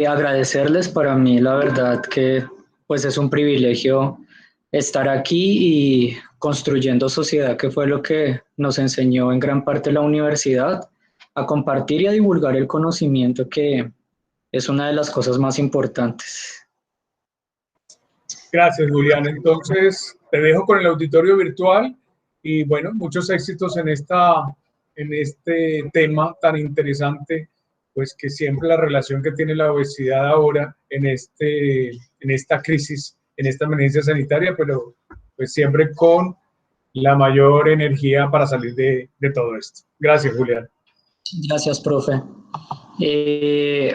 Agradecerles, para mí la verdad que pues es un privilegio estar aquí y construyendo sociedad, que fue lo que nos enseñó en gran parte la universidad, a compartir y a divulgar el conocimiento, que es una de las cosas más importantes. Gracias, Julián. Entonces, te dejo con el auditorio virtual y bueno, muchos éxitos en este tema tan interesante, pues que siempre la relación que tiene la obesidad ahora en esta crisis, en esta emergencia sanitaria, pero pues siempre con la mayor energía para salir de todo esto. Gracias, Julián. Gracias, profe.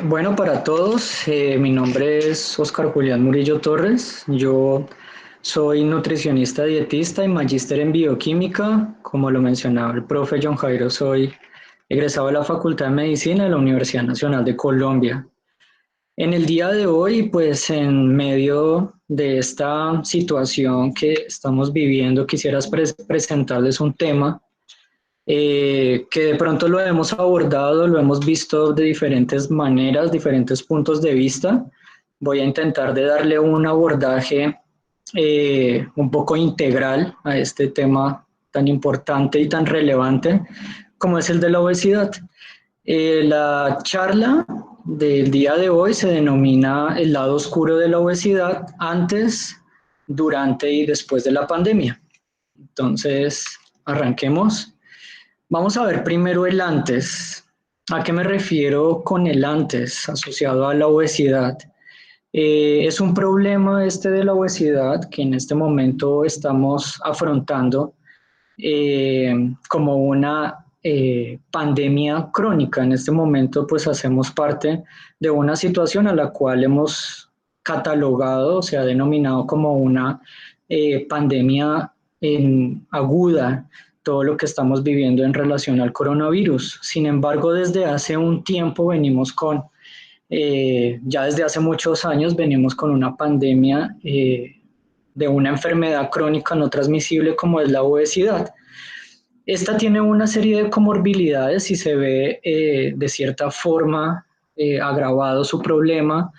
Bueno, para todos, mi nombre es Oscar Julián Murillo Torres. Yo soy nutricionista dietista y magíster en bioquímica. Como lo mencionaba el profe John Jairo, soy egresado de la Facultad de Medicina de la Universidad Nacional de Colombia. En el día de hoy, pues en medio de esta situación que estamos viviendo, quisiera presentarles un tema que de pronto lo hemos abordado, lo hemos visto de diferentes maneras, diferentes puntos de vista. Voy a intentar de darle un abordaje un poco integral a este tema tan importante y tan relevante como es el de la obesidad. La charla del día de hoy se denomina el lado oscuro de la obesidad antes, durante y después de la pandemia. Entonces, arranquemos. Vamos a ver primero el antes. ¿A qué me refiero con el antes asociado a la obesidad? Es un problema este de la obesidad que en este momento estamos afrontando como una pandemia crónica. En este momento pues hacemos parte de una situación a la cual hemos catalogado, se ha denominado como una pandemia aguda, todo lo que estamos viviendo en relación al coronavirus. Sin embargo, desde hace un tiempo venimos ya desde hace muchos años venimos con una pandemia de una enfermedad crónica no transmisible como es la obesidad. Esta tiene una serie de comorbilidades y se ve de cierta forma agravado su problema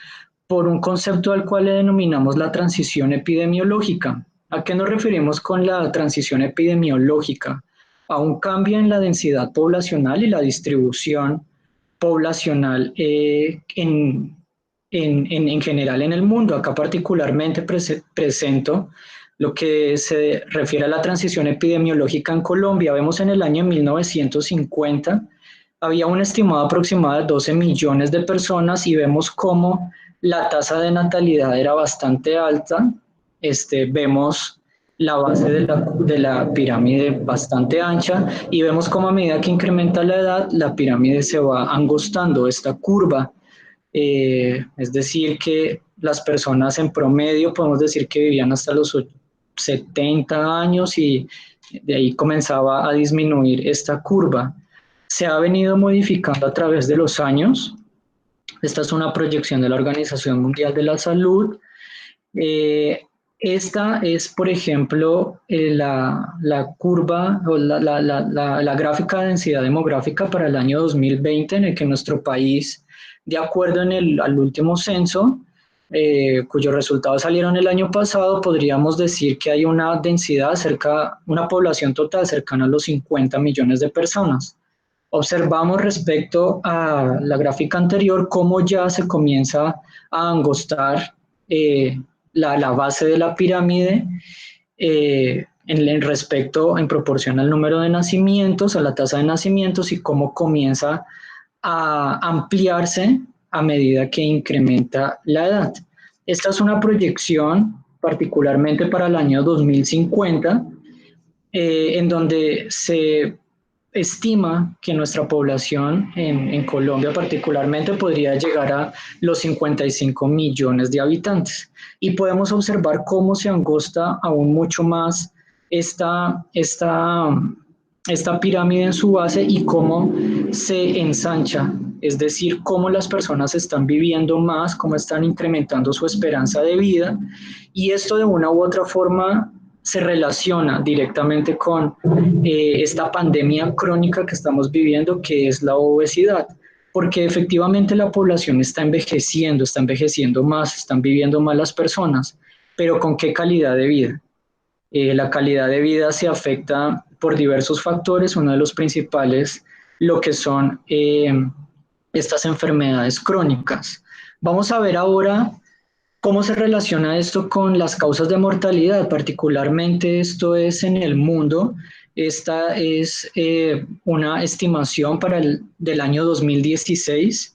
por un concepto al cual le denominamos la transición epidemiológica. ¿A qué nos referimos con la transición epidemiológica? A un cambio en la densidad poblacional y la distribución poblacional en general en el mundo. Acá particularmente presento lo que se refiere a la transición epidemiológica en Colombia. Vemos en el año 1950 había una estimada aproximada de 12 millones de personas y vemos cómo la tasa de natalidad era bastante alta. Vemos la base de la pirámide bastante ancha y vemos cómo a medida que incrementa la edad, la pirámide se va angostando, esta curva. Es decir, que las personas en promedio podemos decir que vivían hasta los 70 años y de ahí comenzaba a disminuir esta curva. Se ha venido modificando a través de los años. Esta es una proyección de la Organización Mundial de la Salud. Esta es, por ejemplo, la curva o la gráfica de densidad demográfica para el año 2020, en el que nuestro país, de acuerdo al último censo, cuyos resultados salieron el año pasado, podríamos decir que hay una densidad una población total cercana a los 50 millones de personas. Observamos respecto a la gráfica anterior cómo ya se comienza a angostar la base de la pirámide en proporción al número de nacimientos, a la tasa de nacimientos y cómo comienza a ampliarse a medida que incrementa la edad. Esta es una proyección particularmente para el año 2050, en donde se estima que nuestra población en Colombia particularmente podría llegar a los 55 millones de habitantes. Y podemos observar cómo se angosta aún mucho más esta pirámide en su base y cómo se ensancha, es decir, cómo las personas están viviendo más, cómo están incrementando su esperanza de vida, y esto de una u otra forma se relaciona directamente con esta pandemia crónica que estamos viviendo, que es la obesidad. porque efectivamente la población está envejeciendo más, están viviendo más las personas, pero ¿con qué calidad de vida? La calidad de vida se afecta por diversos factores, uno de los principales, lo que son estas enfermedades crónicas. Vamos a ver ahora cómo se relaciona esto con las causas de mortalidad, particularmente esto es en el mundo. Esta es una estimación del año 2016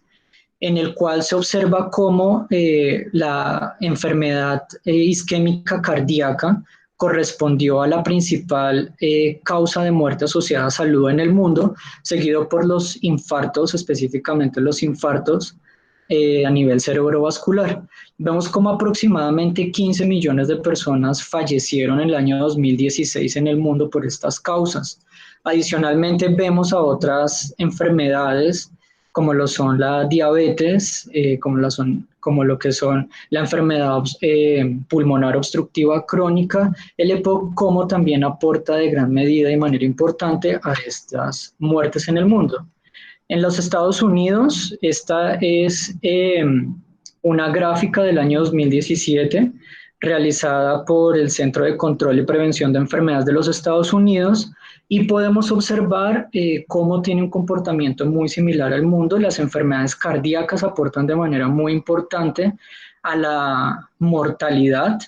en el cual se observa cómo la enfermedad isquémica cardíaca correspondió a la principal causa de muerte asociada a salud en el mundo, seguido por los infartos, específicamente los infartos a nivel cerebrovascular. Vemos como aproximadamente 15 millones de personas fallecieron en el año 2016 en el mundo por estas causas. Adicionalmente vemos a otras enfermedades como lo son la diabetes, como lo que son la enfermedad pulmonar obstructiva crónica, el EPOC, como también aporta de gran medida y manera importante a estas muertes en el mundo. En los Estados Unidos, esta es una gráfica del año 2017 realizada por el Centro de Control y Prevención de Enfermedades de los Estados Unidos y podemos observar cómo tiene un comportamiento muy similar al mundo. Las enfermedades cardíacas aportan de manera muy importante a la mortalidad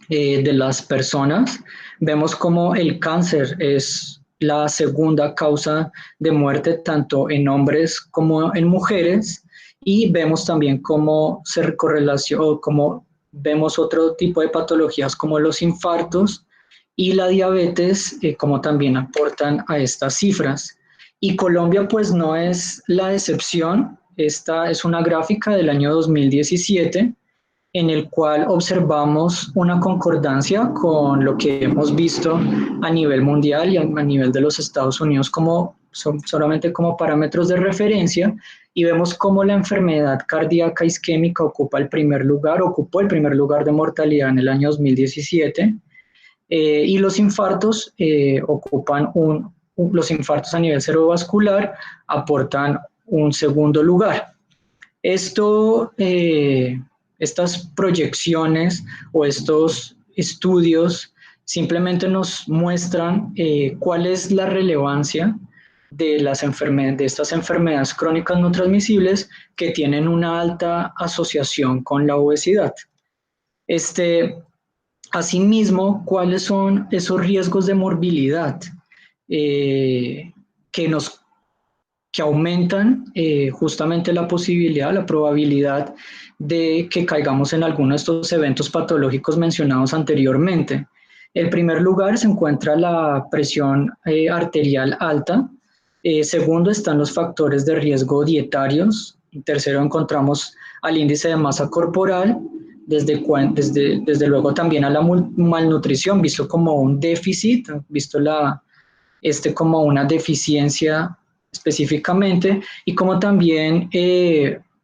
de las personas. Vemos como el cáncer es la segunda causa de muerte tanto en hombres como en mujeres y vemos también cómo se correlaciona, cómo vemos otro tipo de patologías como los infartos y la diabetes, como también aportan a estas cifras. Y Colombia pues no es la excepción. Esta es una gráfica del año 2017 en el cual observamos una concordancia con lo que hemos visto a nivel mundial y a nivel de los Estados Unidos solamente como parámetros de referencia y vemos cómo la enfermedad cardíaca isquémica ocupó el primer lugar de mortalidad en el año 2017 y los infartos los infartos a nivel cerebrovascular aportan un segundo lugar. Estas proyecciones o estos estudios simplemente nos muestran cuál es la relevancia de estas enfermedades crónicas no transmisibles que tienen una alta asociación con la obesidad. Asimismo, ¿cuáles son esos riesgos de morbilidad que aumentan justamente la probabilidad de que caigamos en alguno de estos eventos patológicos mencionados anteriormente? En primer lugar se encuentra la presión arterial alta. Segundo están los factores de riesgo dietarios. En tercero encontramos al índice de masa corporal. Desde luego también a la malnutrición, visto como un déficit, visto como una deficiencia específicamente, y como también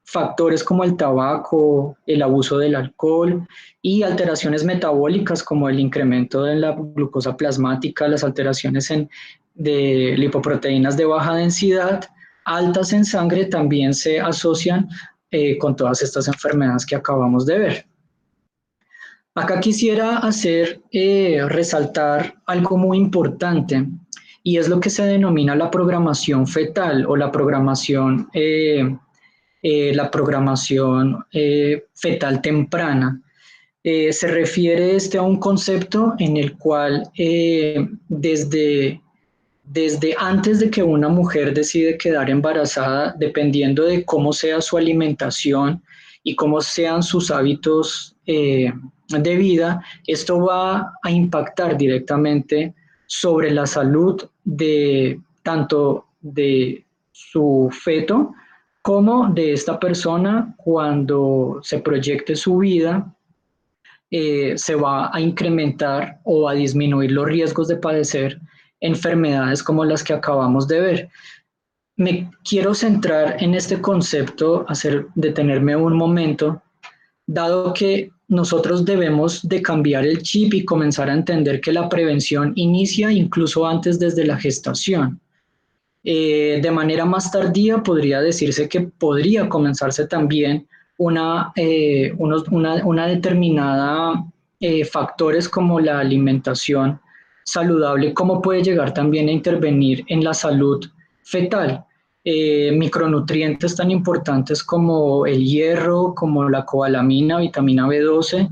factores como el tabaco, el abuso del alcohol y alteraciones metabólicas como el incremento de la glucosa plasmática, las alteraciones de lipoproteínas de baja densidad, altas en sangre, también se asocian con todas estas enfermedades que acabamos de ver. Acá quisiera resaltar algo muy importante y es lo que se denomina la programación fetal o la programación fetal temprana. Se refiere a un concepto en el cual desde antes de que una mujer decide quedar embarazada, dependiendo de cómo sea su alimentación y cómo sean sus hábitos de vida, esto va a impactar directamente sobre la salud tanto de su feto como de esta persona cuando se proyecte su vida. Se va a incrementar o a disminuir los riesgos de padecer enfermedades como las que acabamos de ver. Me quiero centrar en este concepto, detenerme un momento, dado que nosotros debemos de cambiar el chip y comenzar a entender que la prevención inicia incluso antes desde la gestación. De manera más tardía podría decirse que podría comenzarse también una determinada factores como la alimentación saludable, cómo puede llegar también a intervenir en la salud fetal. Micronutrientes tan importantes como el hierro, como la cobalamina, vitamina B12,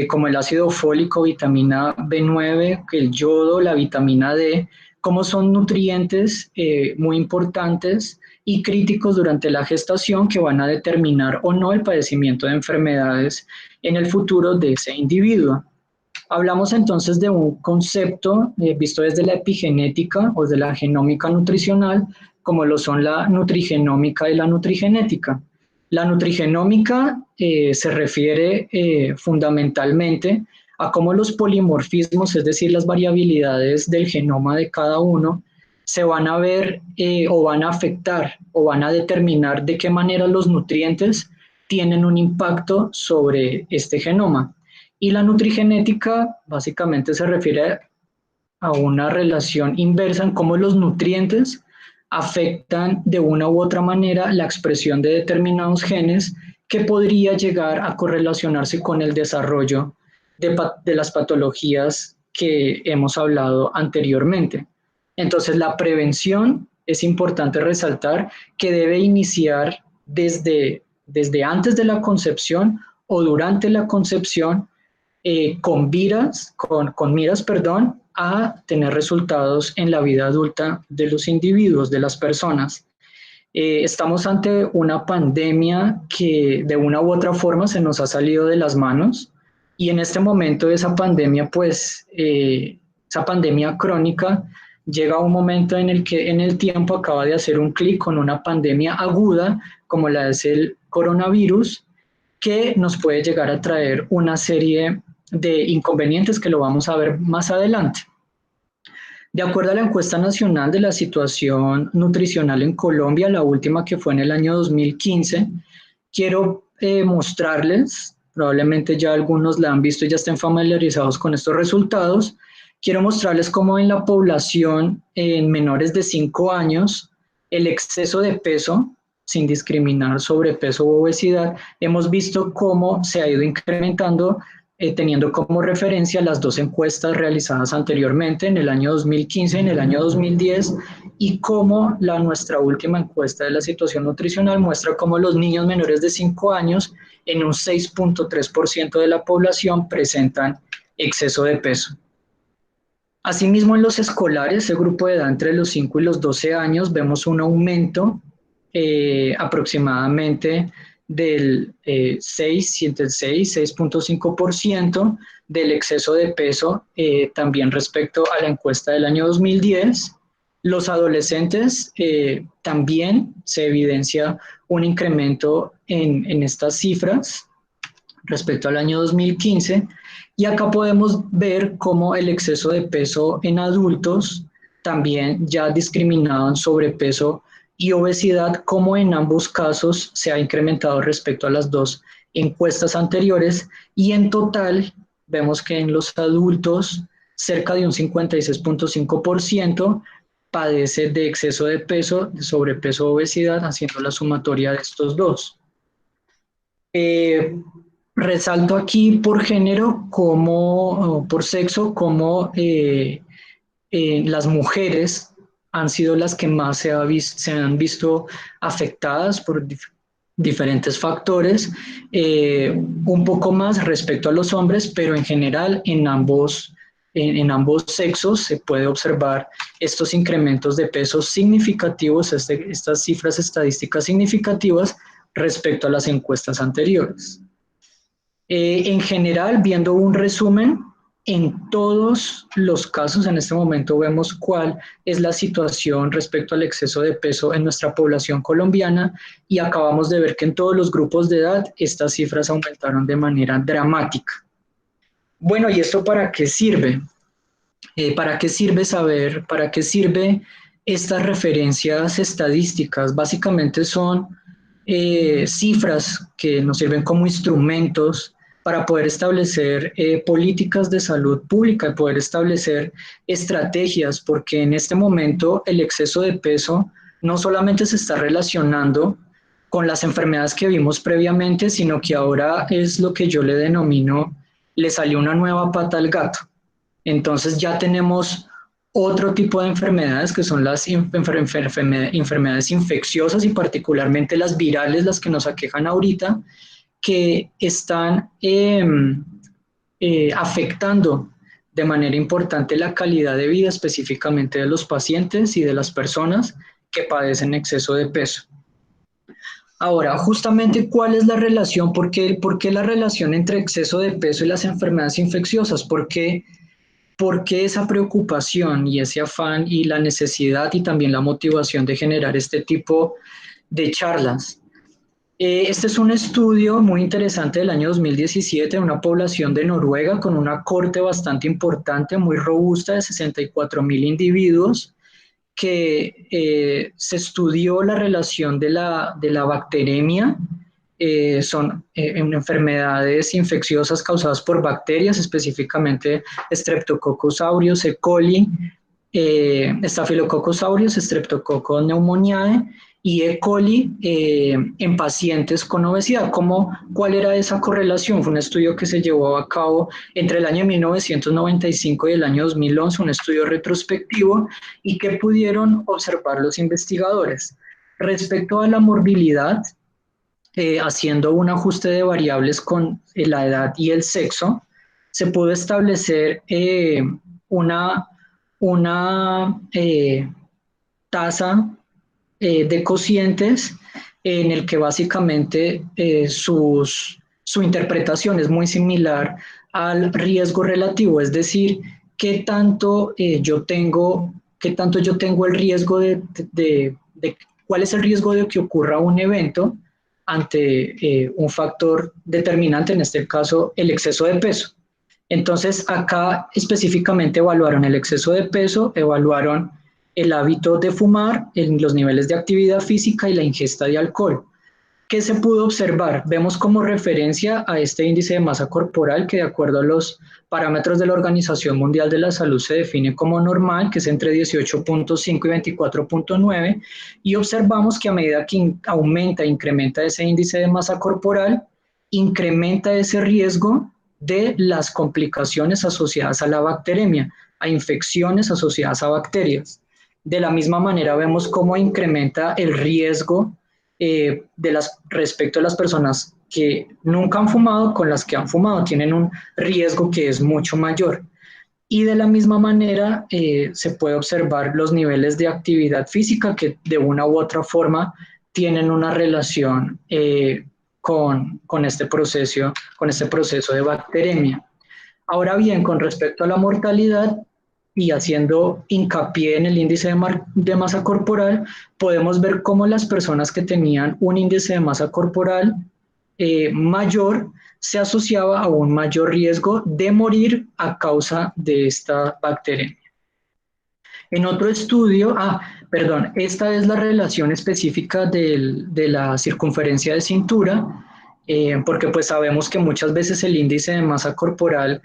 como el ácido fólico, vitamina B9, el yodo, la vitamina D, como son nutrientes muy importantes y críticos durante la gestación que van a determinar o no el padecimiento de enfermedades en el futuro de ese individuo. Hablamos entonces de un concepto visto desde la epigenética o de la genómica nutricional, como lo son la nutrigenómica y la nutrigenética. La nutrigenómica se refiere fundamentalmente a cómo los polimorfismos, es decir, las variabilidades del genoma de cada uno, se van a ver o van a afectar o van a determinar de qué manera los nutrientes tienen un impacto sobre este genoma. Y la nutrigenética básicamente se refiere a una relación inversa en cómo los nutrientes afectan de una u otra manera la expresión de determinados genes que podría llegar a correlacionarse con el desarrollo de las patologías que hemos hablado anteriormente. Entonces, la prevención es importante resaltar que debe iniciar desde antes de la concepción o durante la concepción con miras, perdón, a tener resultados en la vida adulta de los individuos, de las personas. Estamos ante una pandemia que de una u otra forma se nos ha salido de las manos y en este momento esa pandemia, pues, esa pandemia crónica llega a un momento en el que en el tiempo acaba de hacer un clic con una pandemia aguda como la es el coronavirus, que nos puede llegar a traer una serie de inconvenientes que lo vamos a ver más adelante. De acuerdo a la encuesta nacional de la situación nutricional en Colombia, la última que fue en el año 2015, quiero mostrarles, probablemente ya algunos la han visto y ya estén familiarizados con estos resultados, quiero mostrarles cómo en la población en menores de 5 años, el exceso de peso, sin discriminar sobrepeso u obesidad, hemos visto cómo se ha ido incrementando teniendo como referencia las dos encuestas realizadas anteriormente en el año 2015 y en el año 2010 y cómo nuestra última encuesta de la situación nutricional muestra cómo los niños menores de 5 años en un 6.3% de la población presentan exceso de peso. Asimismo, en los escolares, ese grupo de edad entre los 5 y los 12 años, vemos un aumento aproximadamente del 6.5% del exceso de peso, también respecto a la encuesta del año 2010. Los adolescentes también se evidencia un incremento en estas cifras respecto al año 2015. Y acá podemos ver cómo el exceso de peso en adultos, también ya discriminado en sobrepeso y obesidad, como en ambos casos se ha incrementado respecto a las dos encuestas anteriores, y en total vemos que en los adultos cerca de un 56.5% padece de exceso de peso, de sobrepeso o obesidad, haciendo la sumatoria de estos dos. Resalto aquí por género, como por sexo, como las mujeres han sido las que más se han visto afectadas por diferentes factores, un poco más respecto a los hombres, pero en general en ambos sexos se puede observar estos incrementos de peso significativos, estas cifras estadísticas significativas respecto a las encuestas anteriores. En general, viendo un resumen, en todos los casos en este momento vemos cuál es la situación respecto al exceso de peso en nuestra población colombiana y acabamos de ver que en todos los grupos de edad estas cifras aumentaron de manera dramática. Bueno, ¿y esto para qué sirve? ¿Para qué sirve saber? ¿Para qué sirve estas referencias estadísticas? Básicamente son cifras que nos sirven como instrumentos para poder establecer políticas de salud pública y poder establecer estrategias, porque en este momento el exceso de peso no solamente se está relacionando con las enfermedades que vimos previamente, sino que ahora es lo que yo le denomino, le salió una nueva pata al gato. Entonces ya tenemos otro tipo de enfermedades que son las enfermedades infecciosas y particularmente las virales, las que nos aquejan ahorita, que están afectando de manera importante la calidad de vida específicamente de los pacientes y de las personas que padecen exceso de peso. Ahora, justamente, ¿cuál es la relación? ¿Por qué la relación entre exceso de peso y las enfermedades infecciosas? ¿Por qué esa preocupación y ese afán y la necesidad y también la motivación de generar este tipo de charlas? Este es un estudio muy interesante del año 2017 de una población de Noruega con una corte bastante importante, muy robusta, de 64.000 individuos, que se estudió la relación de la bacteremia, son enfermedades infecciosas causadas por bacterias, específicamente Streptococcus aureus, E. coli, Staphylococcus aureus, Streptococcus pneumoniae y E. coli en pacientes con obesidad. ¿Cuál era esa correlación? Fue un estudio que se llevó a cabo entre el año 1995 y el año 2011, un estudio retrospectivo, y que pudieron observar los investigadores. Respecto a la morbilidad, haciendo un ajuste de variables con la edad y el sexo, se pudo establecer una tasa de cocientes en el que básicamente su interpretación es muy similar al riesgo relativo, es decir, qué tanto yo tengo el riesgo de cuál es el riesgo de que ocurra un evento ante un factor determinante, en este caso el exceso de peso. Entonces, acá específicamente evaluaron el exceso de peso, evaluaron el hábito de fumar, los niveles de actividad física y la ingesta de alcohol. ¿Qué se pudo observar? Vemos como referencia a este índice de masa corporal que, de acuerdo a los parámetros de la Organización Mundial de la Salud, se define como normal, que es entre 18.5 y 24.9, y observamos que a medida que aumenta e incrementa ese índice de masa corporal, incrementa ese riesgo de las complicaciones asociadas a la bacteremia, a infecciones asociadas a bacterias. De la misma manera vemos cómo incrementa el riesgo respecto a las personas que nunca han fumado con las que han fumado, tienen un riesgo que es mucho mayor. Y de la misma manera se puede observar los niveles de actividad física que de una u otra forma tienen una relación con este proceso de bacteremia. Ahora bien, con respecto a la mortalidad y haciendo hincapié en el índice de masa corporal, podemos ver cómo las personas que tenían un índice de masa corporal mayor se asociaba a un mayor riesgo de morir a causa de esta bacteremia. En otro estudio, esta es la relación específica de la circunferencia de cintura, porque pues sabemos que muchas veces el índice de masa corporal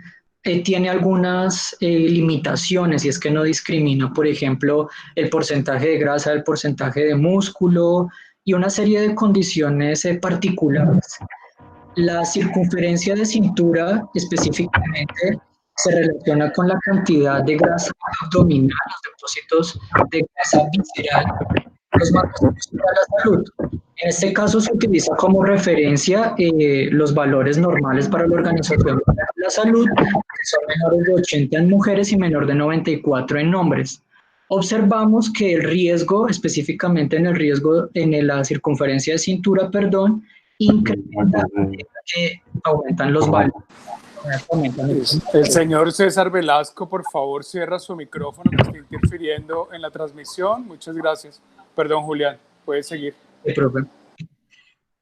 tiene algunas limitaciones y es que no discrimina, por ejemplo, el porcentaje de grasa, el porcentaje de músculo y una serie de condiciones particulares. La circunferencia de cintura específicamente se relaciona con la cantidad de grasa abdominal, los depósitos de grasa visceral, los marcadores para la salud. En este caso se utiliza como referencia los valores normales para la Organización Mundial de la Salud, que son menores de 80 en mujeres y menor de 94 en hombres. Observamos que el riesgo, específicamente en la circunferencia de cintura, incrementa, aumentan los valores. El señor César Velasco, por favor, cierra su micrófono que está interfiriendo en la transmisión. Muchas gracias. Perdón, Julián, puedes seguir.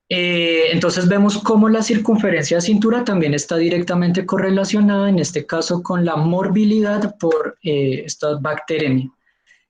Entonces vemos cómo la circunferencia de cintura también está directamente correlacionada, en este caso, con la morbilidad por esta bacteremia.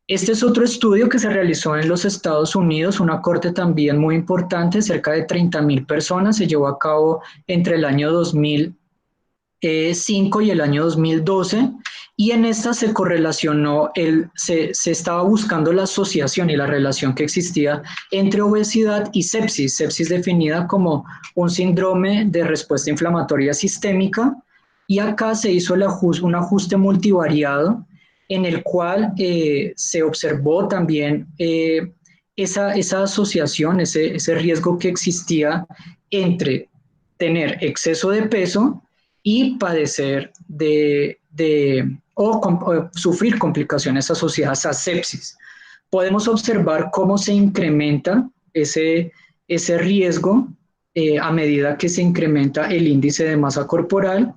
Este es otro estudio que se realizó en los Estados Unidos, una corte también muy importante, cerca de 30.000 personas, se llevó a cabo entre el año 2005 y el año 2012, y en esta se correlacionó, se estaba buscando la asociación y la relación que existía entre obesidad y sepsis definida como un síndrome de respuesta inflamatoria sistémica, y acá se hizo un ajuste multivariado en el cual se observó también esa asociación, ese riesgo que existía entre tener exceso de peso y padecer o sufrir complicaciones asociadas a sepsis. Podemos observar cómo se incrementa ese riesgo a medida que se incrementa el índice de masa corporal,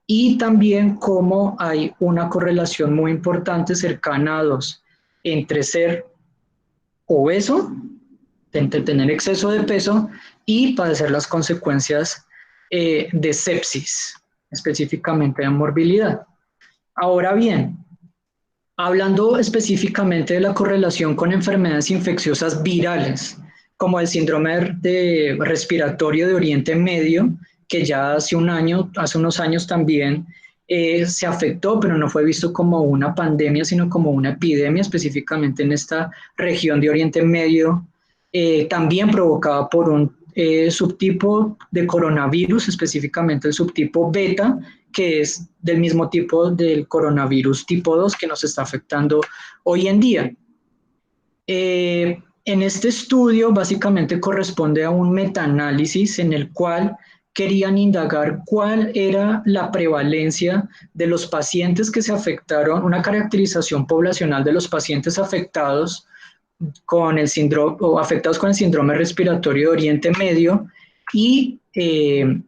y también cómo hay una correlación muy importante cercana a dos entre ser obeso, entre tener exceso de peso y padecer las consecuencias de sepsis, específicamente de morbilidad. Ahora bien, hablando específicamente de la correlación con enfermedades infecciosas virales, como el síndrome respiratorio de Oriente Medio, que ya hace unos años también se afectó, pero no fue visto como una pandemia, sino como una epidemia, específicamente en esta región de Oriente Medio, también provocada por un subtipo de coronavirus, específicamente el subtipo beta, que es del mismo tipo del coronavirus tipo 2 que nos está afectando hoy en día. En este estudio básicamente corresponde a un metaanálisis en el cual querían indagar cuál era la prevalencia de los pacientes que se afectaron, una caracterización poblacional de los pacientes afectados con el síndrome o afectados con el síndrome respiratorio de Oriente Medio y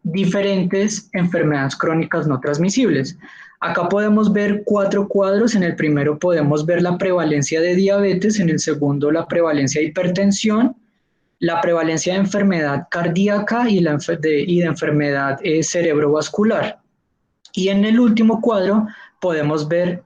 diferentes enfermedades crónicas no transmisibles. Acá podemos ver 4 cuadros. En el primero podemos ver la prevalencia de diabetes, en el segundo la prevalencia de hipertensión, la prevalencia de enfermedad cardíaca y de enfermedad cerebrovascular. Y en el último cuadro podemos ver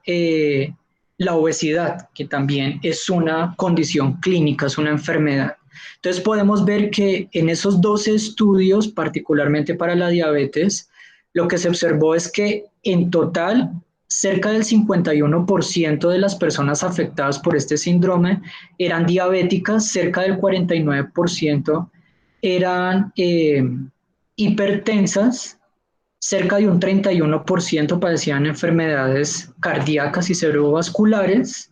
la obesidad, que también es una condición clínica, es una enfermedad. Entonces podemos ver que en esos 12 estudios, particularmente para la diabetes, lo que se observó es que en total cerca del 51% de las personas afectadas por este síndrome eran diabéticas, cerca del 49% eran hipertensas, cerca de un 31% padecían enfermedades cardíacas y cerebrovasculares,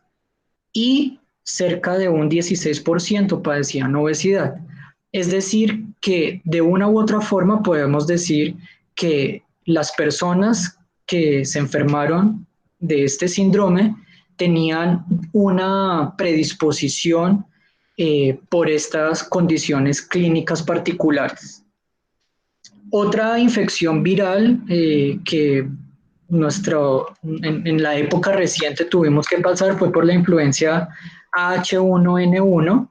y cerca de un 16% padecían obesidad. Es decir, que de una u otra forma podemos decir que las personas que se enfermaron de este síndrome tenían una predisposición por estas condiciones clínicas particulares. Otra infección viral que en la época reciente tuvimos que pasar fue por la influencia H1N1,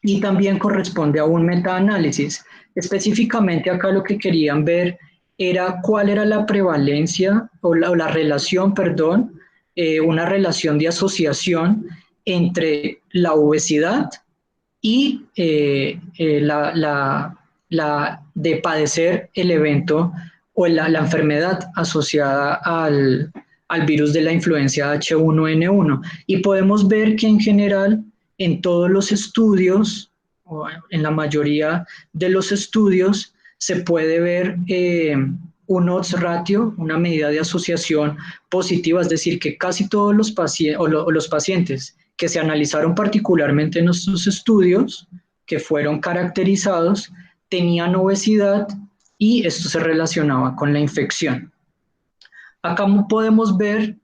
y también corresponde a un metaanálisis. Específicamente acá lo que querían ver era cuál era la prevalencia o la relación, una relación de asociación entre la obesidad y de padecer el evento o la enfermedad asociada al virus de la influencia H1N1. Y podemos ver que en general en todos los estudios, o en la mayoría de los estudios, se puede ver un odds ratio, una medida de asociación positiva, es decir, que casi todos los pacientes que se analizaron particularmente en nuestros estudios, que fueron caracterizados, tenían obesidad, y esto se relacionaba con la infección. Acá podemos ver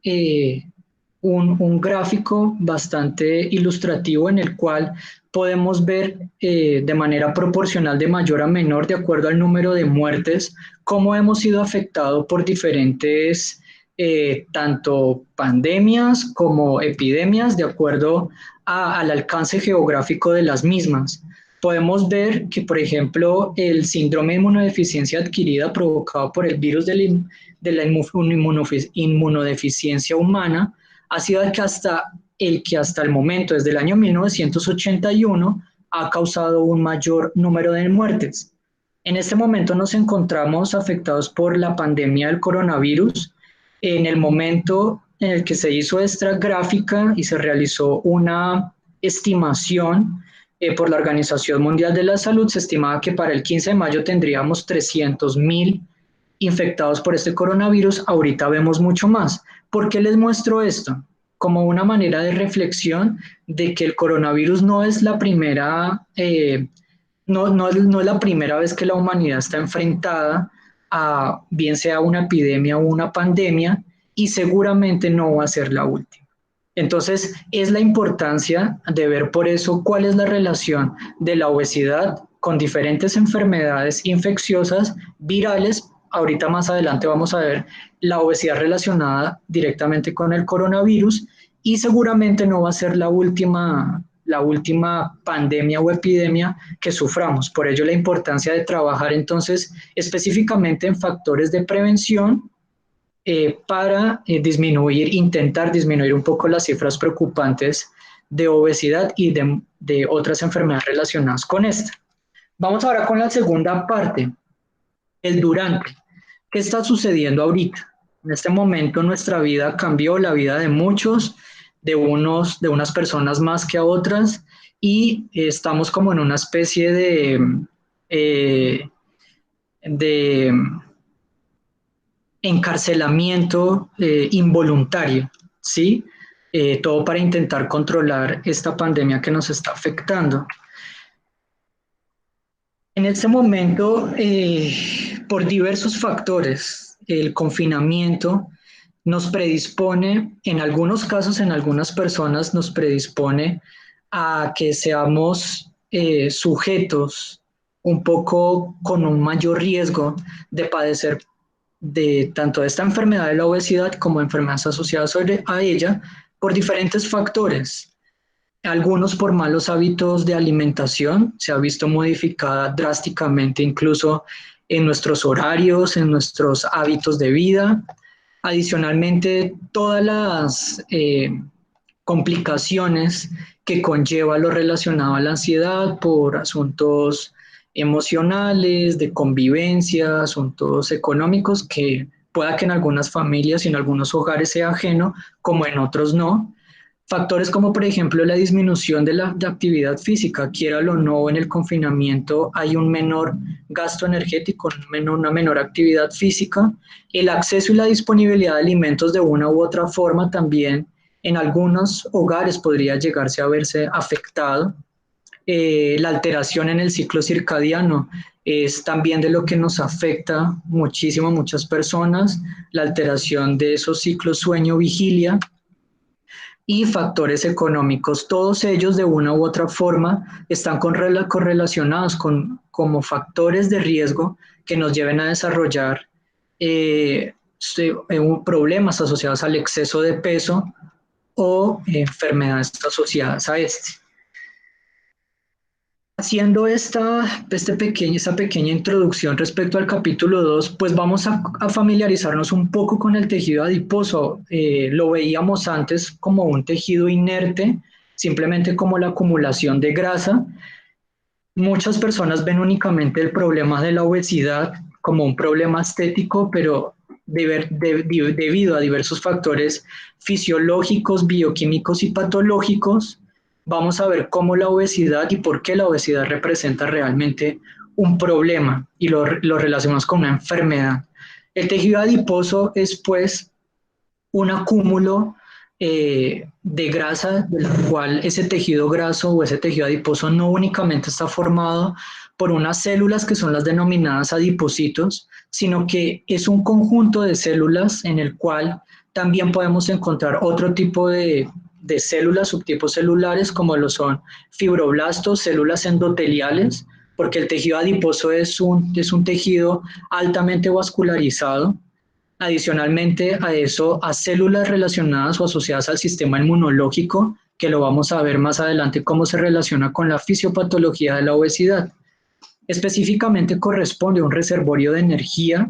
un gráfico bastante ilustrativo en el cual podemos ver de manera proporcional de mayor a menor, de acuerdo al número de muertes, cómo hemos sido afectados por diferentes tanto pandemias como epidemias, de acuerdo al alcance geográfico de las mismas. Podemos ver que, por ejemplo, el síndrome de inmunodeficiencia adquirida provocado por el virus de la inmunodeficiencia humana ha sido que hasta el que hasta el momento, desde el año 1981, ha causado un mayor número de muertes. En este momento nos encontramos afectados por la pandemia del coronavirus. En el momento en el que se hizo esta gráfica y se realizó una estimación por la Organización Mundial de la Salud, se estimaba que para el 15 de mayo tendríamos 300.000 infectados por este coronavirus. Ahorita vemos mucho más. ¿Por qué les muestro esto? Como una manera de reflexión de que el coronavirus no es la primera, no es la primera vez que la humanidad está enfrentada a bien sea una epidemia o una pandemia, y seguramente no va a ser la última. Entonces, es la importancia de ver por eso cuál es la relación de la obesidad con diferentes enfermedades infecciosas virales. Ahorita más adelante vamos a ver la obesidad relacionada directamente con el coronavirus, y seguramente no va a ser la última pandemia o epidemia que suframos. Por ello la importancia de trabajar entonces específicamente en factores de prevención para intentar disminuir un poco las cifras preocupantes de obesidad y de otras enfermedades relacionadas con esta. Vamos ahora con la segunda parte, el durante. ¿Qué está sucediendo ahorita? En este momento nuestra vida cambió, la vida de muchos, de unas personas más que a otras, y estamos como en una especie de encarcelamiento involuntario, ¿sí? Todo para intentar controlar esta pandemia que nos está afectando. En este momento, por diversos factores, el confinamiento nos predispone, en algunos casos, en algunas personas, nos predispone a que seamos sujetos un poco con un mayor riesgo de padecer de tanto esta enfermedad de la obesidad como enfermedades asociadas a ella por diferentes factores. Algunos por malos hábitos de alimentación, se ha visto modificada drásticamente incluso en nuestros horarios, en nuestros hábitos de vida. Adicionalmente, todas las complicaciones que conlleva lo relacionado a la ansiedad por asuntos emocionales, de convivencia, asuntos económicos, que pueda que en algunas familias y en algunos hogares sea ajeno, como en otros no. Factores como, por ejemplo, la disminución de la actividad física, quiera o no, en el confinamiento hay un menor gasto energético, una menor actividad física. El acceso y la disponibilidad de alimentos de una u otra forma también en algunos hogares podría llegarse a verse afectado. La alteración en el ciclo circadiano es también de lo que nos afecta muchísimo a muchas personas, la alteración de esos ciclos sueño-vigilia, y factores económicos. Todos ellos de una u otra forma están correlacionados como factores de riesgo que nos lleven a desarrollar problemas asociados al exceso de peso o enfermedades asociadas a este. Haciendo esta pequeña introducción respecto al capítulo 2, pues vamos a familiarizarnos un poco con el tejido adiposo. Lo veíamos antes como un tejido inerte, simplemente como la acumulación de grasa. Muchas personas ven únicamente el problema de la obesidad como un problema estético, pero debido a diversos factores fisiológicos, bioquímicos y patológicos, vamos a ver cómo la obesidad y por qué la obesidad representa realmente un problema y lo relacionamos con una enfermedad. El tejido adiposo es pues un acúmulo de grasa, del cual ese tejido graso o ese tejido adiposo no únicamente está formado por unas células que son las denominadas adipocitos, sino que es un conjunto de células en el cual también podemos encontrar otro tipo de células, subtipos celulares, como lo son fibroblastos, células endoteliales, porque el tejido adiposo es un tejido altamente vascularizado. Adicionalmente a eso, a células relacionadas o asociadas al sistema inmunológico, que lo vamos a ver más adelante cómo se relaciona con la fisiopatología de la obesidad. Específicamente corresponde a un reservorio de energía.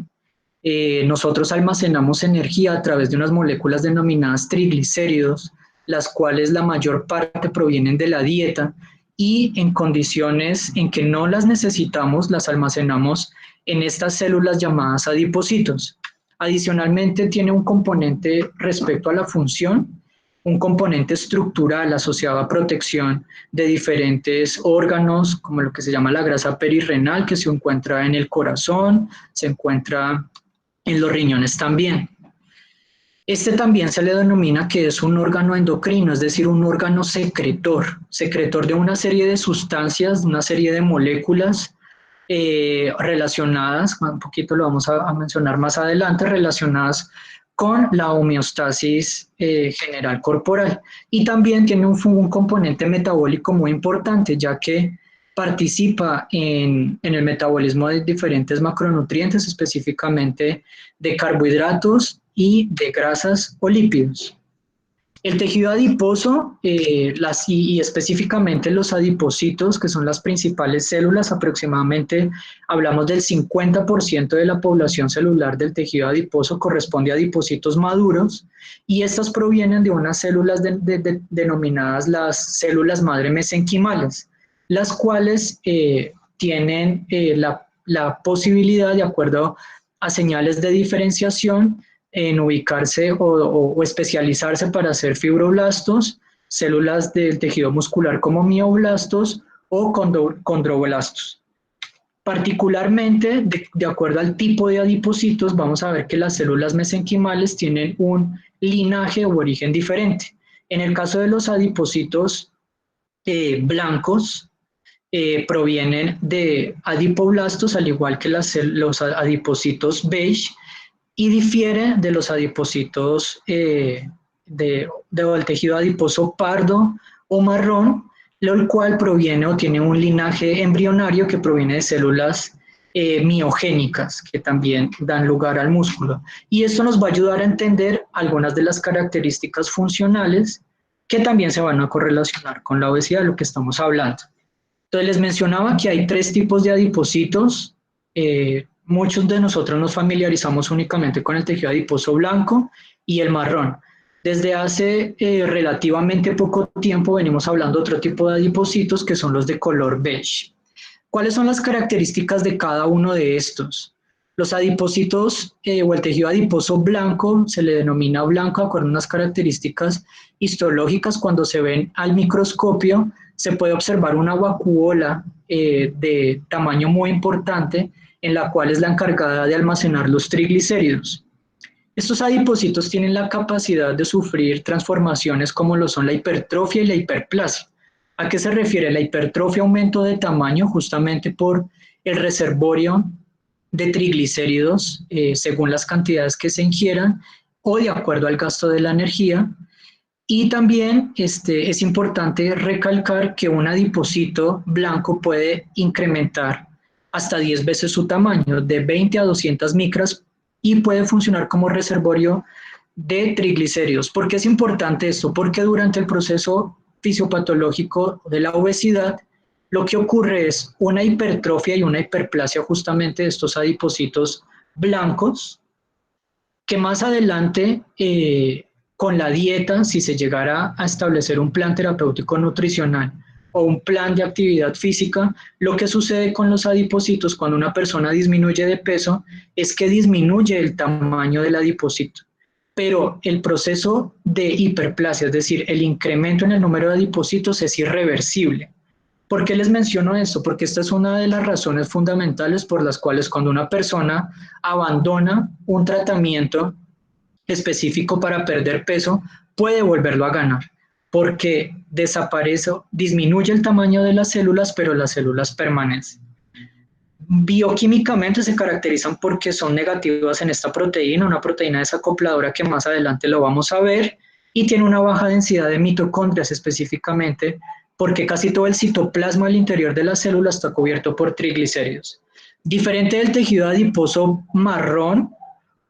Nosotros almacenamos energía a través de unas moléculas denominadas triglicéridos, las cuales la mayor parte provienen de la dieta, y en condiciones en que no las necesitamos, las almacenamos en estas células llamadas adipocitos. Adicionalmente, tiene un componente respecto a la función, un componente estructural asociado a protección de diferentes órganos, como lo que se llama la grasa perirrenal, que se encuentra en el corazón, se encuentra en los riñones también. Este también se le denomina que es un órgano endocrino, es decir, un órgano secretor de una serie de sustancias, una serie de moléculas relacionadas, un poquito lo vamos a mencionar más adelante, relacionadas con la homeostasis general corporal. Y también tiene un componente metabólico muy importante, ya que participa en el metabolismo de diferentes macronutrientes, específicamente de carbohidratos y de grasas o lípidos. El tejido adiposo y específicamente los adipocitos, que son las principales células, aproximadamente hablamos del 50% de la población celular del tejido adiposo corresponde a adipocitos maduros, y estas provienen de unas células denominadas las células madre mesenquimales, las cuales tienen la posibilidad, de acuerdo a señales de diferenciación, en ubicarse o especializarse para hacer fibroblastos, células del tejido muscular como mioblastos o condroblastos. Particularmente, de acuerdo al tipo de adipocitos, vamos a ver que las células mesenquimales tienen un linaje o origen diferente. En el caso de los adipocitos blancos, provienen de adipoblastos, al igual que los adipocitos beige, y difiere de los adipocitos del tejido adiposo pardo o marrón, lo cual proviene o tiene un linaje embrionario que proviene de células miogénicas, que también dan lugar al músculo. Y esto nos va a ayudar a entender algunas de las características funcionales que también se van a correlacionar con la obesidad, de lo que estamos hablando. Entonces les mencionaba que hay 3 tipos de adipocitos. Muchos de nosotros nos familiarizamos únicamente con el tejido adiposo blanco y el marrón. Desde hace relativamente poco tiempo venimos hablando de otro tipo de adipocitos, que son los de color beige. ¿Cuáles son las características de cada uno de estos? Los adipocitos o el tejido adiposo blanco se le denomina blanco de acuerdo a unas características histológicas. Cuando se ven al microscopio se puede observar una vacuola de tamaño muy importante, en la cual es la encargada de almacenar los triglicéridos. Estos adipocitos tienen la capacidad de sufrir transformaciones como lo son la hipertrofia y la hiperplasia. ¿A qué se refiere? La hipertrofia, aumento de tamaño justamente por el reservorio de triglicéridos según las cantidades que se ingieran o de acuerdo al gasto de la energía. Y también es importante recalcar que un adipocito blanco puede incrementar hasta 10 veces su tamaño, de 20 a 200 micras, y puede funcionar como reservorio de triglicéridos. ¿Por qué es importante esto? Porque durante el proceso fisiopatológico de la obesidad, lo que ocurre es una hipertrofia y una hiperplasia justamente de estos adipocitos blancos, que más adelante, con la dieta, si se llegara a establecer un plan terapéutico nutricional o un plan de actividad física, lo que sucede con los adipocitos cuando una persona disminuye de peso es que disminuye el tamaño del adipocito. Pero el proceso de hiperplasia, es decir, el incremento en el número de adipocitos, es irreversible. ¿Por qué les menciono esto? Porque esta es una de las razones fundamentales por las cuales cuando una persona abandona un tratamiento específico para perder peso, puede volverlo a ganar, porque desaparece, disminuye el tamaño de las células, pero las células permanecen. Bioquímicamente se caracterizan porque son negativas en esta proteína, una proteína desacopladora que más adelante lo vamos a ver, y tiene una baja densidad de mitocondrias, específicamente porque casi todo el citoplasma al interior de la célula está cubierto por triglicéridos. Diferente del tejido adiposo marrón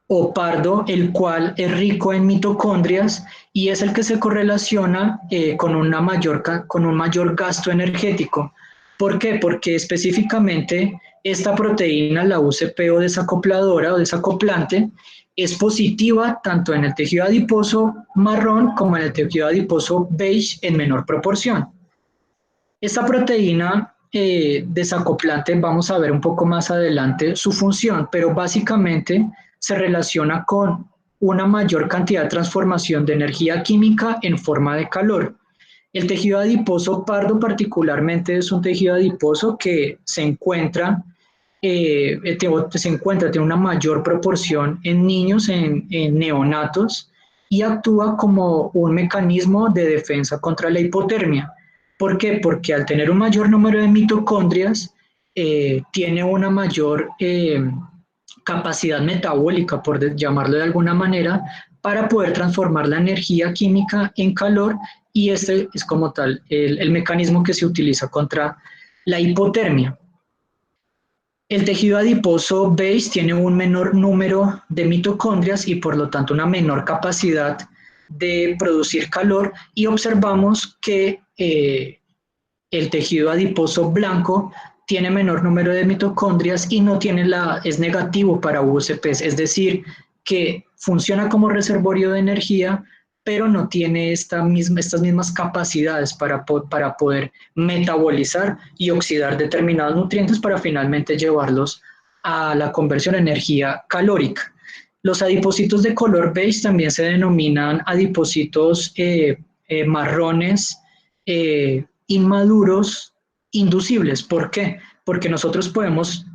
o pardo, el cual es rico en mitocondrias y es el que se correlaciona con un mayor gasto energético. ¿Por qué? Porque específicamente esta proteína, la UCP o desacopladora o desacoplante, es positiva tanto en el tejido adiposo marrón como en el tejido adiposo beige en menor proporción. Esta proteína desacoplante, vamos a ver un poco más adelante su función, pero básicamente se relaciona con una mayor cantidad de transformación de energía química en forma de calor. El tejido adiposo pardo particularmente es un tejido adiposo que tiene una mayor proporción en niños, en neonatos, y actúa como un mecanismo de defensa contra la hipotermia. ¿Por qué? Porque al tener un mayor número de mitocondrias, tiene una mayor capacidad metabólica, por llamarlo de alguna manera, para poder transformar la energía química en calor, y este es como tal el mecanismo que se utiliza contra la hipotermia. El tejido adiposo beige tiene un menor número de mitocondrias y por lo tanto una menor capacidad de producir calor, y observamos que el tejido adiposo blanco tiene menor número de mitocondrias y no tiene es negativo para UCPs, es decir, que funciona como reservorio de energía, pero no tiene estas mismas capacidades para poder metabolizar y oxidar determinados nutrientes para finalmente llevarlos a la conversión a energía calórica. Los adipocitos de color beige también se denominan adipocitos marrones inmaduros inducibles. ¿Por qué? Porque nosotros podemos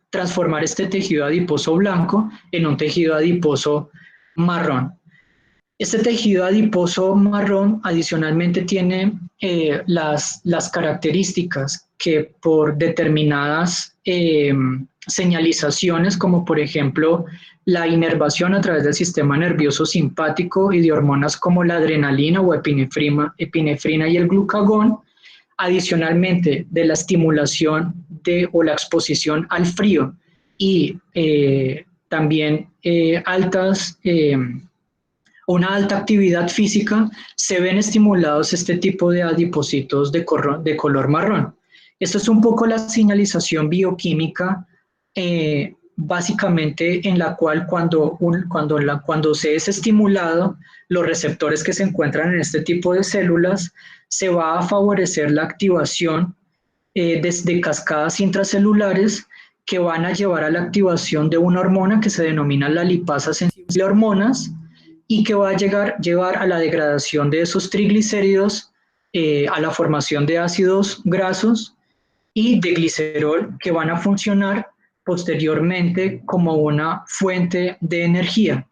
transformar este tejido adiposo blanco en un tejido adiposo marrón. Este tejido adiposo marrón adicionalmente tiene las características que por determinadas señalizaciones, como por ejemplo la inervación a través del sistema nervioso simpático y de hormonas como la adrenalina o epinefrina y el glucagón, adicionalmente de la estimulación o la exposición al frío y también una alta actividad física, se ven estimulados este tipo de adipocitos de color marrón. Esto es un poco la señalización bioquímica, básicamente en la cual cuando se es estimulado, los receptores que se encuentran en este tipo de células, se va a favorecer la activación de cascadas intracelulares que van a llevar a la activación de una hormona que se denomina la lipasa sensible de hormonas, y que va a llevar a la degradación de esos triglicéridos, a la formación de ácidos grasos y de glicerol, que van a funcionar posteriormente como una fuente de energía.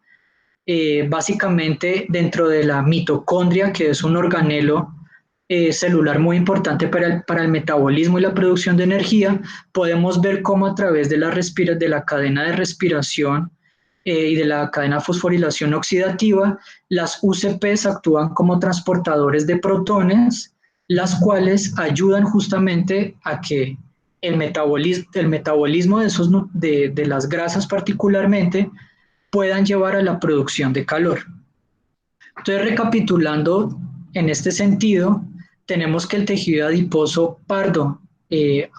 Básicamente dentro de la mitocondria, que es un organelo celular muy importante para el metabolismo y la producción de energía, podemos ver cómo a través de la cadena de respiración y de la cadena fosforilación oxidativa, las UCPs actúan como transportadores de protones, las cuales ayudan justamente a que el metabolismo de las grasas particularmente puedan llevar a la producción de calor. Entonces, recapitulando en este sentido, tenemos que el tejido adiposo pardo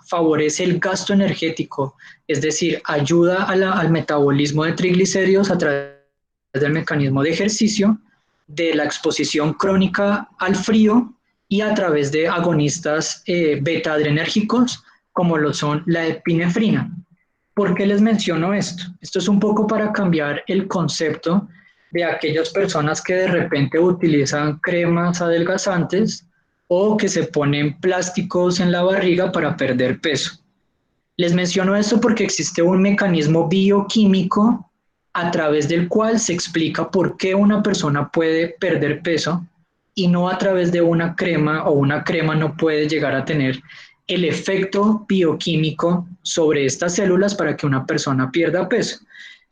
favorece el gasto energético, es decir, ayuda al metabolismo de triglicéridos a través del mecanismo de ejercicio, de la exposición crónica al frío y a través de agonistas beta-adrenérgicos como lo son la epinefrina. ¿Por qué les menciono esto? Esto es un poco para cambiar el concepto de aquellas personas que de repente utilizan cremas adelgazantes o que se ponen plásticos en la barriga para perder peso. Les menciono esto porque existe un mecanismo bioquímico a través del cual se explica por qué una persona puede perder peso y no a través de una crema, o una crema no puede llegar a tener el efecto bioquímico sobre estas células para que una persona pierda peso.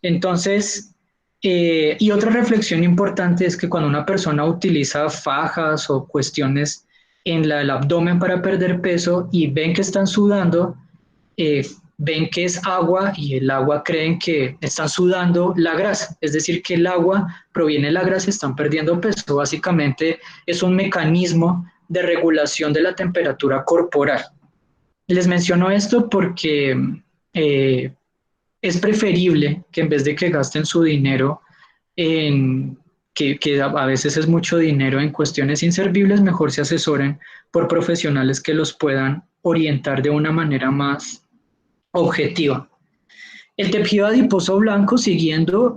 Entonces, y otra reflexión importante es que cuando una persona utiliza fajas o cuestiones en el abdomen para perder peso y ven que están sudando, ven que es agua, y el agua creen que están sudando la grasa, es decir, que el agua proviene de la grasa y están perdiendo peso. Básicamente es un mecanismo de regulación de la temperatura corporal. Les menciono esto porque es preferible que en vez de que gasten su dinero en que a veces es mucho dinero en cuestiones inservibles, mejor se asesoren por profesionales que los puedan orientar de una manera más objetiva. El tejido adiposo blanco, siguiendo,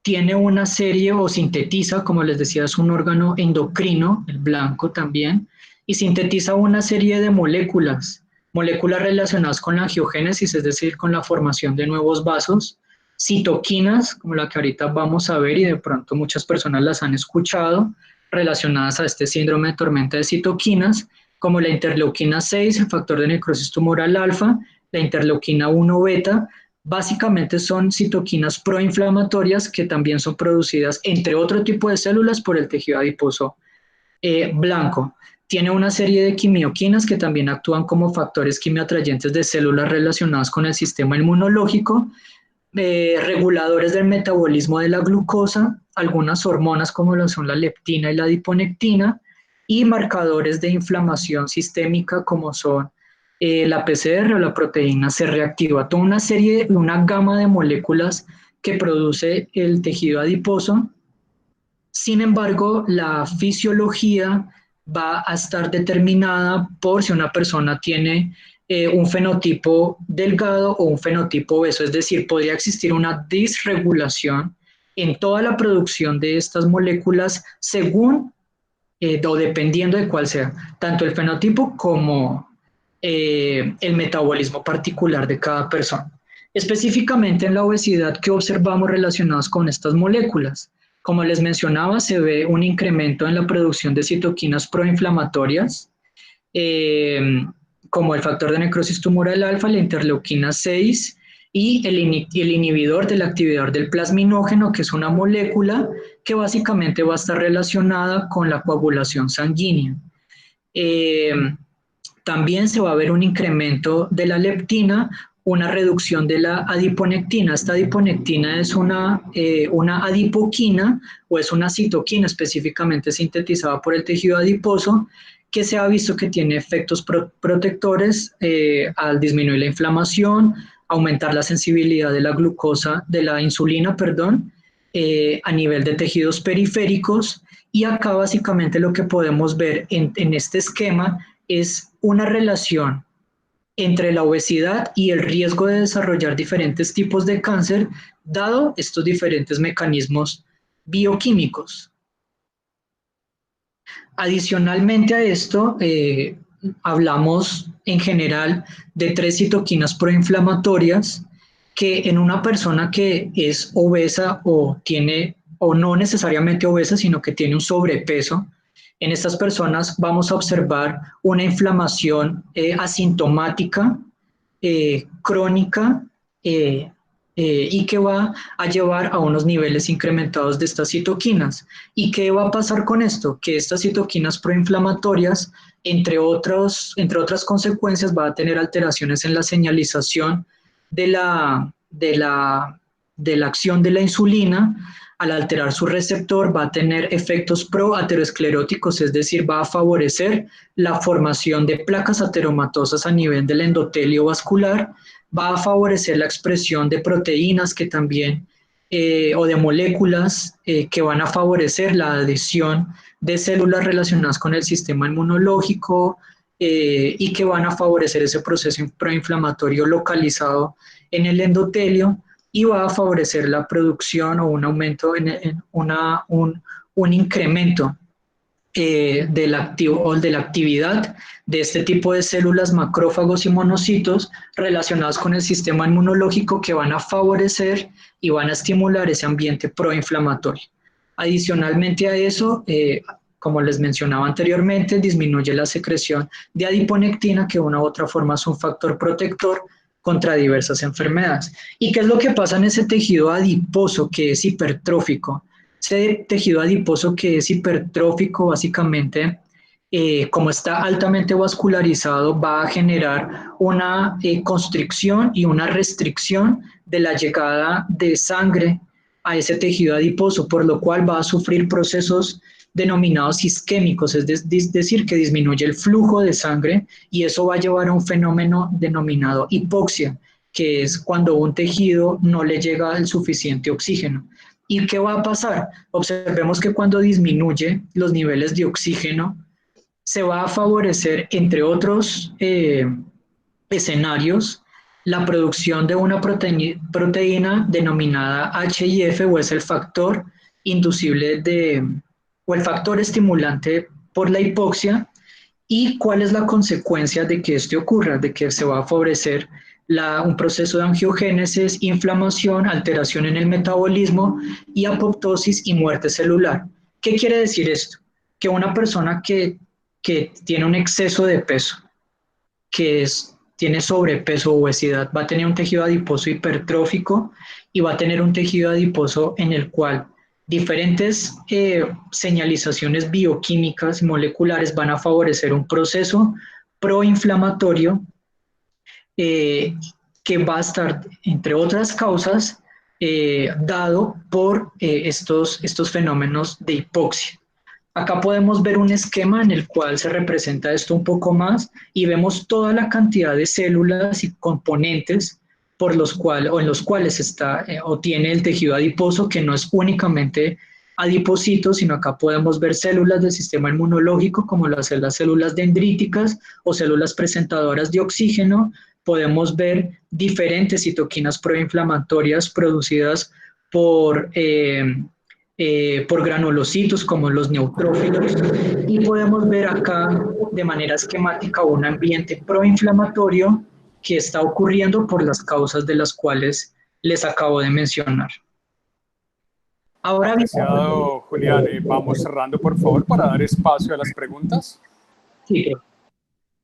tiene una serie o sintetiza, como les decía, es un órgano endocrino, el blanco también, y sintetiza una serie de moléculas, moléculas relacionadas con la angiogénesis, es decir, con la formación de nuevos vasos, citoquinas, como la que ahorita vamos a ver y de pronto muchas personas las han escuchado, relacionadas a este síndrome de tormenta de citoquinas, como la interleuquina 6, el factor de necrosis tumoral alfa, la interleuquina 1 beta, básicamente son citoquinas proinflamatorias que también son producidas, entre otro tipo de células, por el tejido adiposo blanco. Tiene una serie de quimioquinas que también actúan como factores quimioatrayentes de células relacionadas con el sistema inmunológico, reguladores del metabolismo de la glucosa, algunas hormonas como lo son la leptina y la adiponectina, y marcadores de inflamación sistémica como son la PCR o la proteína C reactiva, toda una gama de moléculas que produce el tejido adiposo. Sin embargo, la fisiología va a estar determinada por si una persona tiene un fenotipo delgado o un fenotipo obeso, es decir, podría existir una disregulación en toda la producción de estas moléculas según o dependiendo de cuál sea, tanto el fenotipo como el metabolismo particular de cada persona. Específicamente en la obesidad, ¿qué observamos relacionados con estas moléculas? Como les mencionaba, se ve un incremento en la producción de citoquinas proinflamatorias, como el factor de necrosis tumoral alfa, la interleuquina 6 y el inhibidor del activador del plasminógeno, que es una molécula que básicamente va a estar relacionada con la coagulación sanguínea. También se va a ver un incremento de la leptina, una reducción de la adiponectina. Esta adiponectina es una adipoquina o es una citoquina específicamente sintetizada por el tejido adiposo, que se ha visto que tiene efectos protectores al disminuir la inflamación, aumentar la sensibilidad de la glucosa, de la insulina, perdón, a nivel de tejidos periféricos. Y acá básicamente lo que podemos ver en este esquema es una relación entre la obesidad y el riesgo de desarrollar diferentes tipos de cáncer, dado estos diferentes mecanismos bioquímicos. Adicionalmente a esto, hablamos en general de 3 citoquinas proinflamatorias que en una persona que es obesa o no necesariamente obesa, sino que tiene un sobrepeso, en estas personas vamos a observar una inflamación asintomática, crónica, y que va a llevar a unos niveles incrementados de estas citoquinas. ¿Y qué va a pasar con esto? Que estas citoquinas proinflamatorias, entre otras consecuencias, va a tener alteraciones en la señalización de la acción de la insulina. Al alterar su receptor va a tener efectos proateroscleróticos, es decir, va a favorecer la formación de placas ateromatosas a nivel del endotelio vascular, va a favorecer la expresión de proteínas que también, o de moléculas que van a favorecer la adhesión de células relacionadas con el sistema inmunológico y que van a favorecer ese proceso proinflamatorio localizado en el endotelio, y va a favorecer la producción o un aumento, un incremento de la actividad de este tipo de células, macrófagos y monocitos relacionados con el sistema inmunológico, que van a favorecer y van a estimular ese ambiente proinflamatorio. Adicionalmente a eso, como les mencionaba anteriormente, disminuye la secreción de adiponectina, que de una u otra forma es un factor protector contra diversas enfermedades. ¿Y qué es lo que pasa en ese tejido adiposo que es hipertrófico? Ese tejido adiposo que es hipertrófico, básicamente, como está altamente vascularizado, va a generar una constricción y una restricción de la llegada de sangre a ese tejido adiposo, por lo cual va a sufrir procesos denominados isquémicos, es decir, que disminuye el flujo de sangre y eso va a llevar a un fenómeno denominado hipoxia, que es cuando un tejido no le llega el suficiente oxígeno. ¿Y qué va a pasar? Observemos que cuando disminuye los niveles de oxígeno, se va a favorecer, entre otros escenarios, la producción de una proteína denominada HIF, o es el factor inducible o el factor estimulante por la hipoxia. ¿Y cuál es la consecuencia de que esto ocurra? De que se va a favorecer un proceso de angiogénesis, inflamación, alteración en el metabolismo y apoptosis y muerte celular. ¿Qué quiere decir esto? Que una persona que tiene un exceso de peso, tiene sobrepeso o obesidad, va a tener un tejido adiposo hipertrófico y va a tener un tejido adiposo en el cual diferentes señalizaciones bioquímicas moleculares van a favorecer un proceso proinflamatorio que va a estar, entre otras causas, dado por estos fenómenos de hipoxia. Acá podemos ver un esquema en el cual se representa esto un poco más y vemos toda la cantidad de células y componentes en los cuales está o tiene el tejido adiposo, que no es únicamente adipocitos, sino acá podemos ver células del sistema inmunológico como las células dendríticas o células presentadoras de oxígeno. Podemos ver diferentes citoquinas proinflamatorias producidas por granulocitos como los neutrófilos, y podemos ver acá de manera esquemática un ambiente proinflamatorio que está ocurriendo por las causas de las cuales les acabo de mencionar. Ahora, apreciado Julián, vamos cerrando por favor para dar espacio a las preguntas. Sí.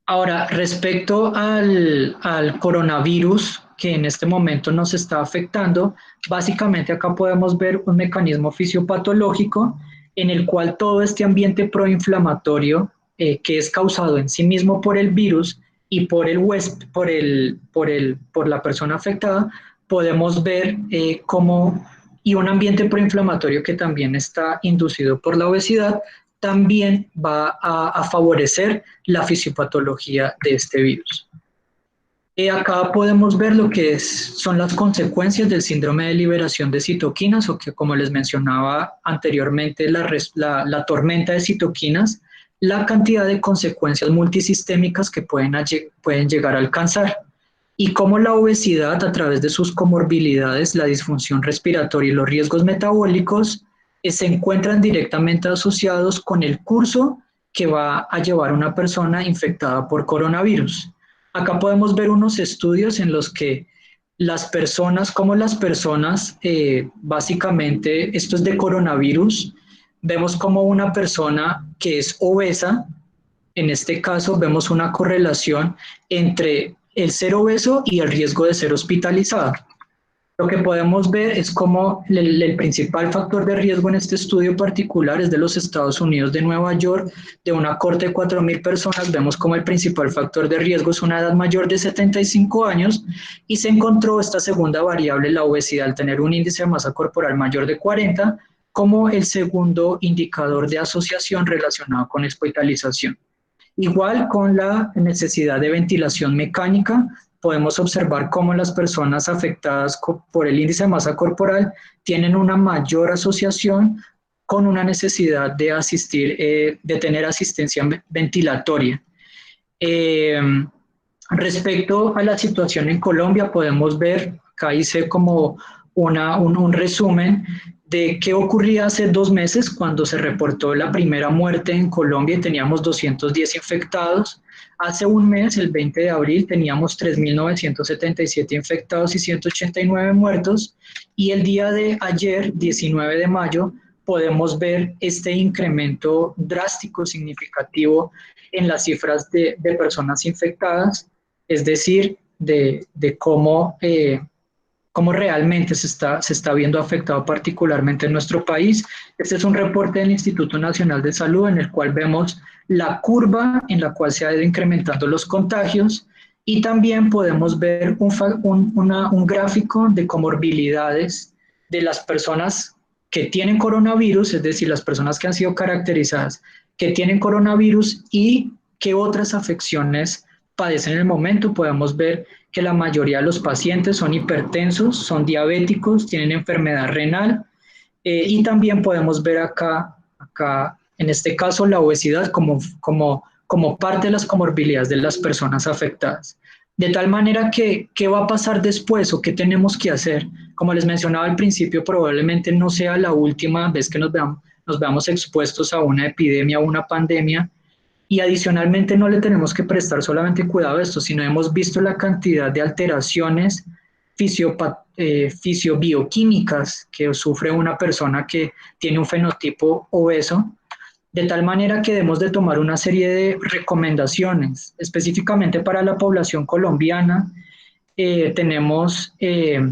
Ahora, respecto al coronavirus que en este momento nos está afectando, básicamente acá podemos ver un mecanismo fisiopatológico en el cual todo este ambiente proinflamatorio que es causado en sí mismo por el virus y por la persona afectada, podemos ver y un ambiente proinflamatorio que también está inducido por la obesidad, también va a favorecer la fisiopatología de este virus. Acá podemos ver lo que son las consecuencias del síndrome de liberación de citoquinas, o que, como les mencionaba anteriormente, la tormenta de citoquinas, la cantidad de consecuencias multisistémicas que pueden llegar a alcanzar, y cómo la obesidad, a través de sus comorbilidades, la disfunción respiratoria y los riesgos metabólicos, se encuentran directamente asociados con el curso que va a llevar una persona infectada por coronavirus. Acá podemos ver unos estudios en los que básicamente, esto es de coronavirus, vemos como una persona que es obesa, en este caso vemos una correlación entre el ser obeso y el riesgo de ser hospitalizado. Lo que podemos ver es como el principal factor de riesgo en este estudio particular es de los Estados Unidos, de Nueva York, de una corte de 4.000 personas. Vemos como el principal factor de riesgo es una edad mayor de 75 años y se encontró esta segunda variable, la obesidad, al tener un índice de masa corporal mayor de 40, como el segundo indicador de asociación relacionado con hospitalización. Igual con la necesidad de ventilación mecánica, podemos observar cómo las personas afectadas por el índice de masa corporal tienen una mayor asociación con una necesidad de tener asistencia ventilatoria. Respecto a la situación en Colombia, podemos ver, acá hice como un resumen de qué ocurría hace 2 meses cuando se reportó la primera muerte en Colombia y teníamos 210 infectados. Hace un mes, el 20 de abril, teníamos 3.977 infectados y 189 muertos. Y el día de ayer, 19 de mayo, podemos ver este incremento drástico, significativo en las cifras de personas infectadas, es decir, de cómo realmente se está viendo afectado particularmente en nuestro país. Este es un reporte del Instituto Nacional de Salud en el cual vemos la curva en la cual se ha ido incrementando los contagios, y también podemos ver un gráfico de comorbilidades de las personas que tienen coronavirus, es decir, las personas que han sido caracterizadas que tienen coronavirus y qué otras afecciones padecen en el momento. Podemos ver que la mayoría de los pacientes son hipertensos, son diabéticos, tienen enfermedad renal y también podemos ver acá en este caso la obesidad como parte de las comorbilidades de las personas afectadas. De tal manera que, ¿qué va a pasar después o qué tenemos que hacer? Como les mencionaba al principio, probablemente no sea la última vez que nos veamos expuestos a una epidemia o una pandemia, y adicionalmente no le tenemos que prestar solamente cuidado a esto, sino hemos visto la cantidad de alteraciones fisiobioquímicas que sufre una persona que tiene un fenotipo obeso, de tal manera que debemos de tomar una serie de recomendaciones, específicamente para la población colombiana. Tenemos este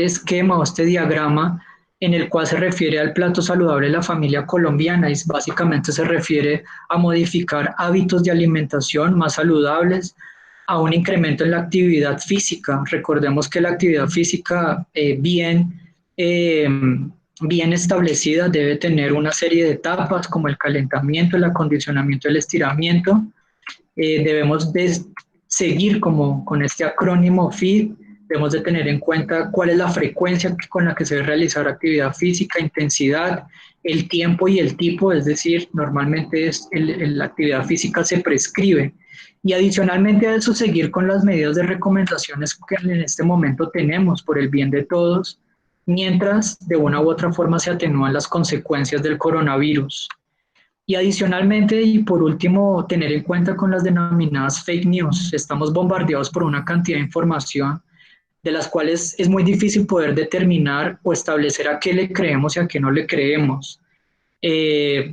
esquema o este diagrama en el cual se refiere al plato saludable de la familia colombiana y básicamente se refiere a modificar hábitos de alimentación más saludables, a un incremento en la actividad física. Recordemos que la actividad física eh, bien establecida debe tener una serie de etapas como el calentamiento, el acondicionamiento, el estiramiento. Debemos de seguir con este acrónimo FIT, debemos de tener en cuenta cuál es la frecuencia con la que se debe realizar actividad física, intensidad, el tiempo y el tipo, es decir, normalmente la actividad física se prescribe. Y adicionalmente a eso, seguir con las medidas de recomendaciones que en este momento tenemos por el bien de todos, mientras de una u otra forma se atenúan las consecuencias del coronavirus. Y adicionalmente, y por último, tener en cuenta con las denominadas fake news. Estamos bombardeados por una cantidad de información de las cuales es muy difícil poder determinar o establecer a qué le creemos y a qué no le creemos.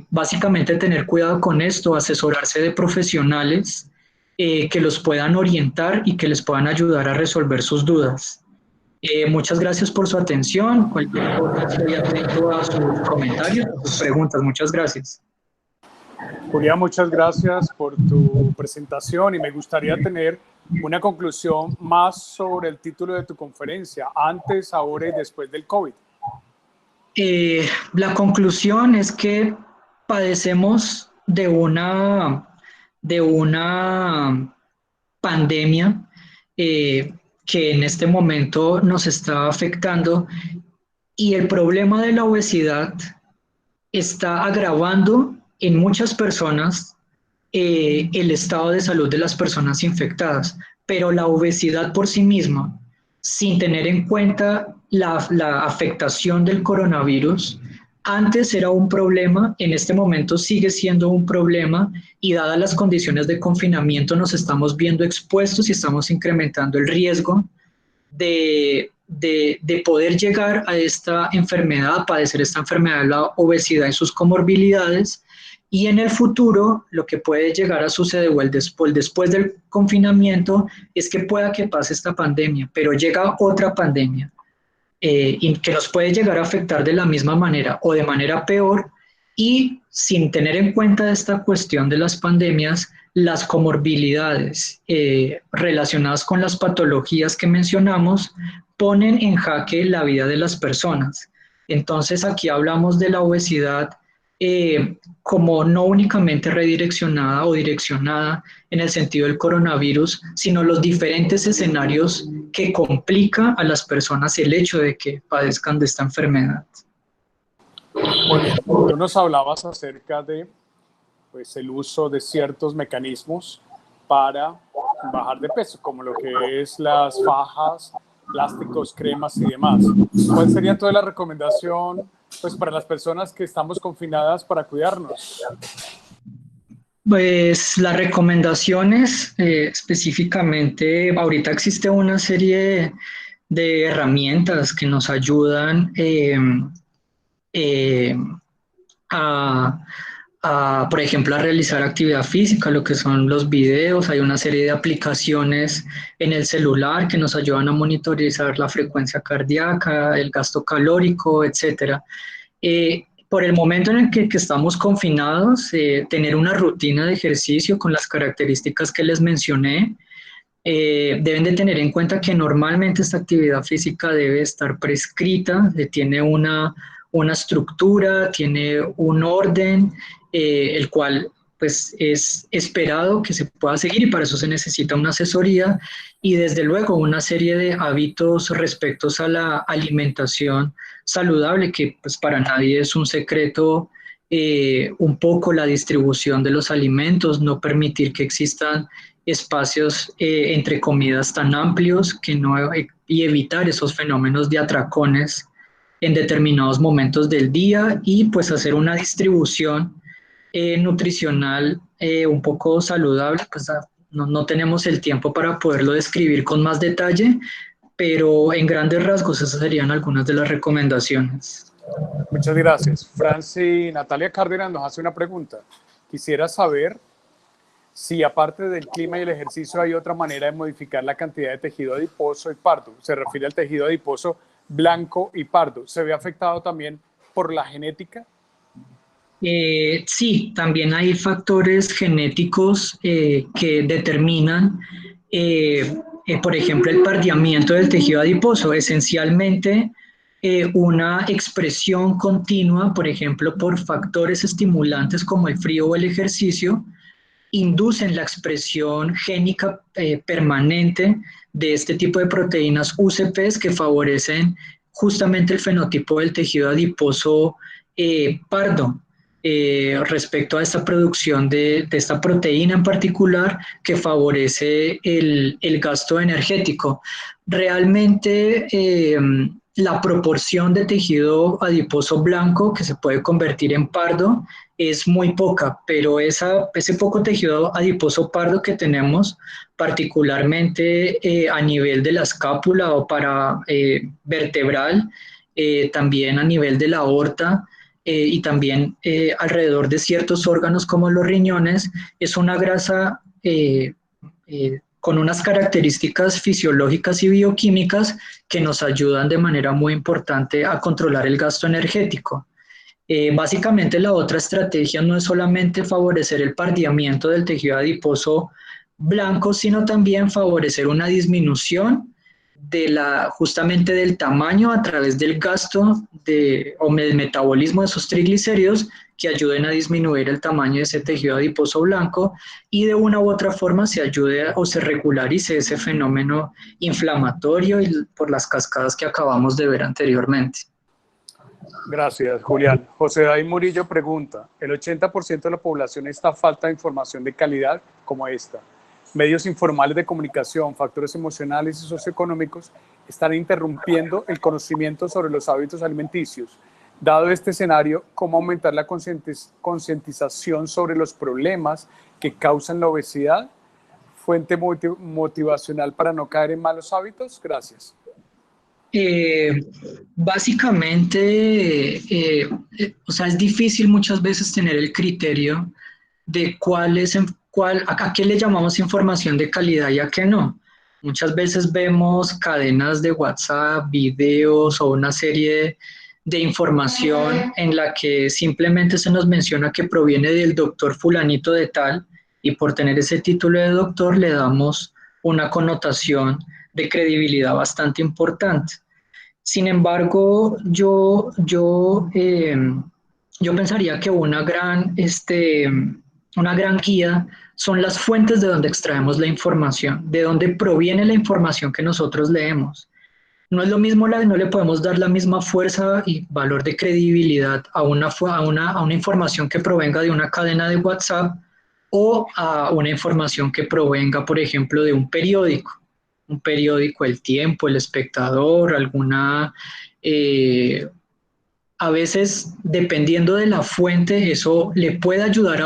Básicamente tener cuidado con esto, asesorarse de profesionales que los puedan orientar y que les puedan ayudar a resolver sus dudas. Muchas gracias por su atención. Cualquier cosa estoy atento a sus comentarios, a sus preguntas. Muchas gracias. Julián, muchas gracias por tu presentación y me gustaría tener una conclusión más sobre el título de tu conferencia, antes, ahora y después del COVID. La conclusión es que padecemos de una pandemia que en este momento nos está afectando, y el problema de la obesidad está agravando en muchas personas el estado de salud de las personas infectadas, pero la obesidad por sí misma, sin tener en cuenta la afectación del coronavirus, antes era un problema, en este momento sigue siendo un problema, y dadas las condiciones de confinamiento nos estamos viendo expuestos y estamos incrementando el riesgo de poder llegar a esta enfermedad, padecer esta enfermedad, la obesidad y sus comorbilidades. Y en el futuro, lo que puede llegar a suceder o después del confinamiento es que pueda que pase esta pandemia, pero llega otra pandemia y que nos puede llegar a afectar de la misma manera o de manera peor, y sin tener en cuenta esta cuestión de las pandemias, las comorbilidades relacionadas con las patologías que mencionamos ponen en jaque la vida de las personas. Entonces aquí hablamos de la obesidad como no únicamente redireccionada o direccionada en el sentido del coronavirus, sino los diferentes escenarios que complica a las personas el hecho de que padezcan de esta enfermedad. Bueno, tú nos hablabas acerca de el uso de ciertos mecanismos para bajar de peso, como lo que es las fajas, plásticos, cremas y demás. ¿Cuál sería toda la recomendación para las personas que estamos confinadas para cuidarnos? Pues las recomendaciones, específicamente, ahorita existe una serie de herramientas que nos ayudan por ejemplo, a realizar actividad física, lo que son los videos. Hay una serie de aplicaciones en el celular que nos ayudan a monitorizar la frecuencia cardíaca, el gasto calórico, etcétera. Por el momento en el que estamos confinados, tener una rutina de ejercicio con las características que les mencioné, Deben de tener en cuenta que normalmente esta actividad física debe estar prescrita, tiene una estructura, tiene un orden, el cual pues es esperado que se pueda seguir y para eso se necesita una asesoría y desde luego una serie de hábitos respecto a la alimentación saludable, que pues para nadie es un secreto, un poco la distribución de los alimentos, no permitir que existan espacios entre comidas tan amplios que no, y evitar esos fenómenos de atracones en determinados momentos del día y pues hacer una distribución nutricional un poco saludable, pues no tenemos el tiempo para poderlo describir con más detalle, pero en grandes rasgos esas serían algunas de las recomendaciones. Muchas gracias. Franci, Natalia Cárdenas nos hace una pregunta. Quisiera saber si aparte del clima y el ejercicio hay otra manera de modificar la cantidad de tejido adiposo y pardo. Se refiere al tejido adiposo blanco y pardo. ¿Se ve afectado también por la genética? Sí, también hay factores genéticos que determinan, por ejemplo, el pardeamiento del tejido adiposo. Esencialmente, una expresión continua, por ejemplo, por factores estimulantes como el frío o el ejercicio, inducen la expresión génica permanente de este tipo de proteínas UCPs que favorecen justamente el fenotipo del tejido adiposo pardo respecto a esta producción de esta proteína en particular que favorece el gasto energético. Realmente la proporción de tejido adiposo blanco que se puede convertir en pardo es muy poca, pero ese poco tejido adiposo pardo que tenemos, particularmente a nivel de la escápula o para vertebral, también a nivel de la aorta y también alrededor de ciertos órganos como los riñones, es una grasa con unas características fisiológicas y bioquímicas que nos ayudan de manera muy importante a controlar el gasto energético. Básicamente la otra estrategia no es solamente favorecer el pardeamiento del tejido adiposo blanco, sino también favorecer una disminución justamente del tamaño a través del gasto o del metabolismo de esos triglicéridos que ayuden a disminuir el tamaño de ese tejido adiposo blanco y de una u otra forma se ayude o se regularice ese fenómeno inflamatorio y por las cascadas que acabamos de ver anteriormente. Gracias, Julián. José David Murillo pregunta, ¿el 80% de la población está a falta de información de calidad como esta? Medios informales de comunicación, factores emocionales y socioeconómicos están interrumpiendo el conocimiento sobre los hábitos alimenticios. Dado este escenario, ¿cómo aumentar la concientización sobre los problemas que causan la obesidad? ¿Fuente motivacional para no caer en malos hábitos? Gracias. Básicamente, o sea, es difícil muchas veces tener el criterio de a qué le llamamos información de calidad y a qué no. Muchas veces vemos cadenas de WhatsApp, videos o una serie de información en la que simplemente se nos menciona que proviene del doctor fulanito de tal y por tener ese título de doctor le damos una connotación de credibilidad bastante importante. Sin embargo, yo pensaría que una gran guía son las fuentes de donde extraemos la información, de dónde proviene la información que nosotros leemos. No es lo mismo, no le podemos dar la misma fuerza y valor de credibilidad a una información que provenga de una cadena de WhatsApp o a una información que provenga, por ejemplo, de un periódico, El Tiempo, El Espectador, a veces, dependiendo de la fuente, eso le puede ayudar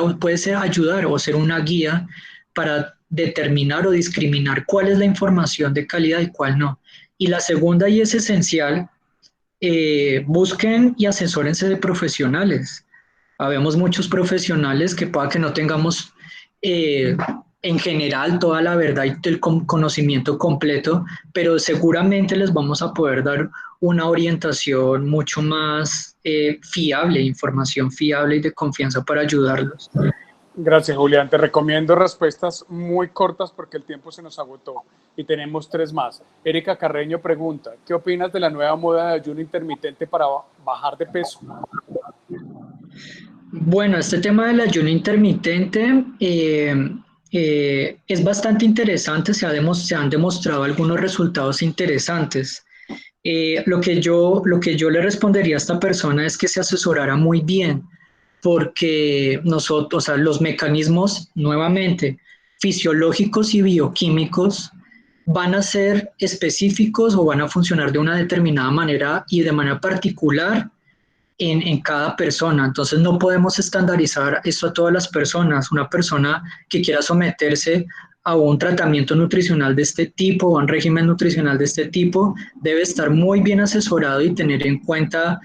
o ser una guía para determinar o discriminar cuál es la información de calidad y cuál no. Y la segunda, y es esencial, busquen y asesórense de profesionales. Habemos muchos profesionales que pueda que no tengamos en general toda la verdad y el conocimiento completo, pero seguramente les vamos a poder dar una orientación mucho más fiable, información fiable y de confianza para ayudarlos. Gracias, Julián. Te recomiendo respuestas muy cortas porque el tiempo se nos agotó y tenemos 3 más. Erika Carreño pregunta, ¿qué opinas de la nueva moda de ayuno intermitente para bajar de peso? Bueno, este tema del ayuno intermitente es bastante interesante, se han demostrado algunos resultados interesantes. Lo que yo le respondería a esta persona es que se asesorara muy bien, porque nosotros, o sea, los mecanismos nuevamente fisiológicos y bioquímicos van a ser específicos o van a funcionar de una determinada manera y de manera particular en cada persona. Entonces no podemos estandarizar esto a todas las personas. Una persona que quiera someterse a un tratamiento nutricional de este tipo o a un régimen nutricional de este tipo debe estar muy bien asesorado y tener en cuenta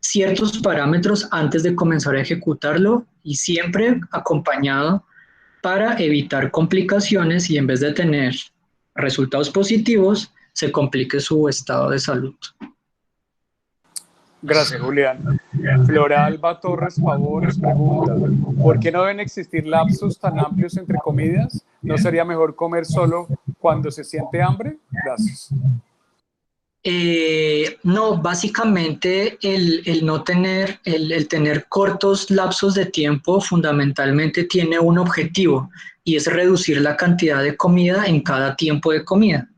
ciertos parámetros antes de comenzar a ejecutarlo y siempre acompañado para evitar complicaciones y en vez de tener resultados positivos, se complique su estado de salud. Gracias, Julián. Flora Alba Torres Pavón nos pregunta, ¿por qué no deben existir lapsos tan amplios entre comidas? ¿No sería mejor comer solo cuando se siente hambre? Gracias. No, básicamente el no tener, el tener cortos lapsos de tiempo fundamentalmente tiene un objetivo y es reducir la cantidad de comida en cada tiempo de comida.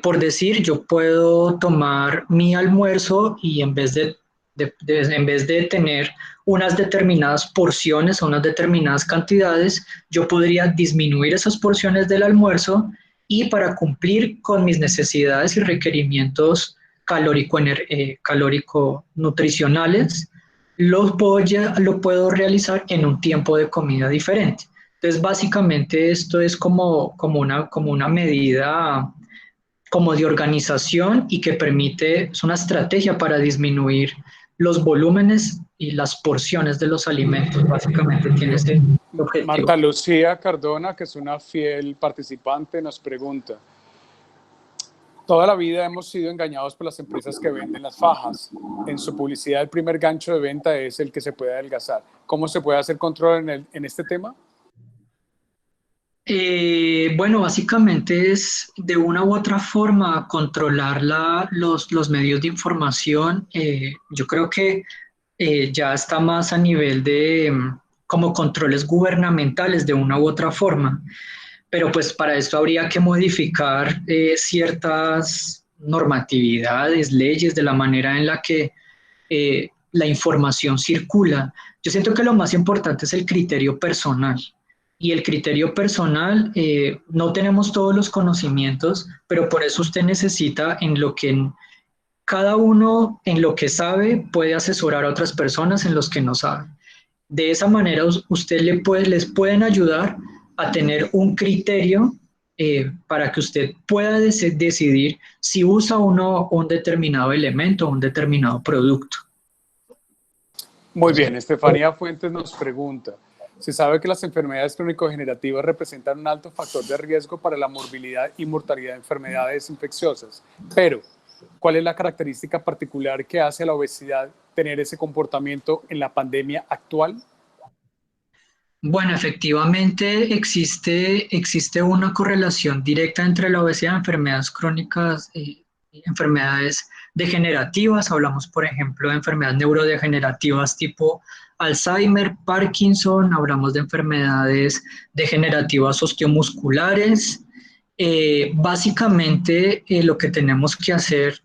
Por decir, yo puedo tomar mi almuerzo y en vez en vez de tener unas determinadas porciones o unas determinadas cantidades, yo podría disminuir esas porciones del almuerzo y para cumplir con mis necesidades y requerimientos calórico-nutricionales, lo puedo realizar en un tiempo de comida diferente. Entonces, básicamente esto es como una medida como de organización y que permite, es una estrategia para disminuir los volúmenes y las porciones de los alimentos. Básicamente tiene ese objetivo. Marta Lucía Cardona, que es una fiel participante, nos pregunta, toda la vida hemos sido engañados por las empresas que venden las fajas. En su publicidad el primer gancho de venta es el que se puede adelgazar. ¿Cómo se puede hacer control en este tema? Bueno, básicamente es de una u otra forma controlar los medios de información. Yo creo que ya está más a nivel de como controles gubernamentales de una u otra forma. Pero pues para esto habría que modificar ciertas normatividades, leyes, de la manera en la que la información circula. Yo siento que lo más importante es el criterio personal. Y el criterio personal, no tenemos todos los conocimientos, pero por eso usted necesita en lo que cada uno, en lo que sabe, puede asesorar a otras personas en los que no saben. De esa manera usted les pueden ayudar a tener un criterio para que usted pueda decidir si usa uno un determinado elemento o un determinado producto. Muy bien, Estefanía Fuentes nos pregunta, se sabe que las enfermedades crónico-degenerativas representan un alto factor de riesgo para la morbilidad y mortalidad de enfermedades infecciosas, pero ¿cuál es la característica particular que hace a la obesidad tener ese comportamiento en la pandemia actual? Bueno, efectivamente existe una correlación directa entre la obesidad y enfermedades crónicas, enfermedades degenerativas. Hablamos, por ejemplo, de enfermedades neurodegenerativas tipo Alzheimer, Parkinson, hablamos de enfermedades degenerativas osteomusculares. Básicamente, lo que tenemos que hacer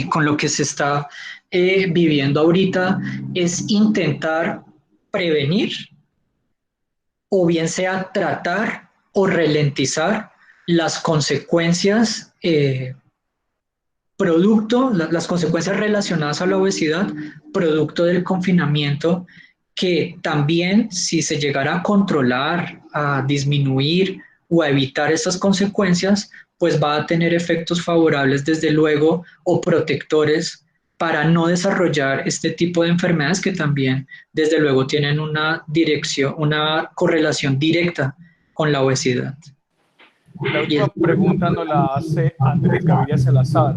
con lo que se está viviendo ahorita es intentar prevenir o bien sea tratar o ralentizar las consecuencias las consecuencias relacionadas a la obesidad, producto del confinamiento, que también si se llegara a controlar, a disminuir o a evitar esas consecuencias, pues va a tener efectos favorables desde luego o protectores para no desarrollar este tipo de enfermedades que también desde luego tienen una correlación directa con la obesidad. La última pregunta nos la hace Andrés Gaviria Salazar.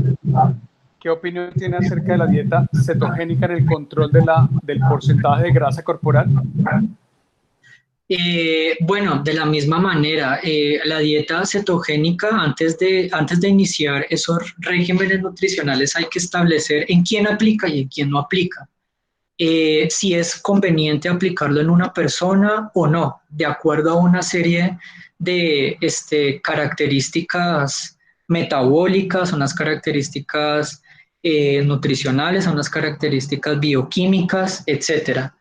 ¿Qué opinión tiene acerca de la dieta cetogénica en el control del porcentaje de grasa corporal? Bueno, de la misma manera, la dieta cetogénica, antes de iniciar esos regímenes nutricionales, hay que establecer en quién aplica y en quién no aplica. Si es conveniente aplicarlo en una persona o no, de acuerdo a una serie de características metabólicas, unas características nutricionales, unas características bioquímicas, etcétera.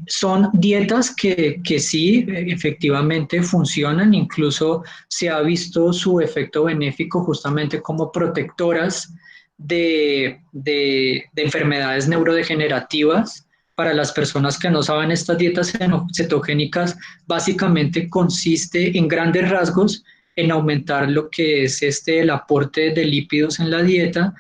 Son dietas que sí, efectivamente funcionan, incluso se ha visto su efecto benéfico justamente como protectoras de enfermedades neurodegenerativas. Para las personas que no saben, estas dietas cetogénicas básicamente consiste en grandes rasgos en aumentar lo que es el aporte de lípidos en la dieta,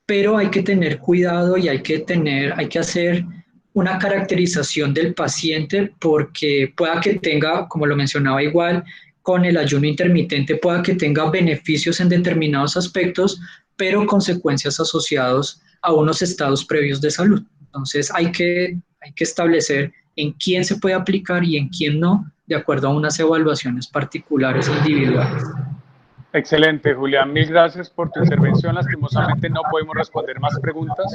pero hay que tener cuidado y hay que hacer una caracterización del paciente porque pueda que tenga, como lo mencionaba igual, con el ayuno intermitente pueda que tenga beneficios en determinados aspectos, pero consecuencias asociados a unos estados previos de salud. Entonces hay que establecer en quién se puede aplicar y en quién no, de acuerdo a unas evaluaciones particulares e individuales. Excelente, Julián. Mil gracias por tu intervención. Lastimosamente no podemos responder más preguntas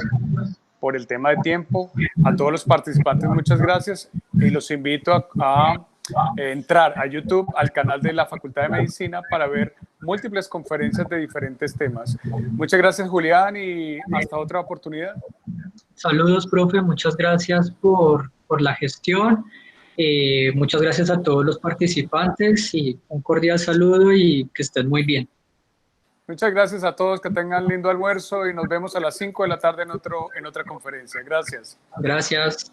por el tema de tiempo. A todos los participantes, muchas gracias. Y los invito a entrar a YouTube, al canal de la Facultad de Medicina, para ver múltiples conferencias de diferentes temas. Muchas gracias, Julián, y hasta otra oportunidad. Saludos, profe. Muchas gracias por la gestión. Muchas gracias a todos los participantes y un cordial saludo y que estén muy bien. Muchas gracias a todos, que tengan lindo almuerzo y nos vemos a las 5 de la tarde en otra conferencia. Gracias. Gracias.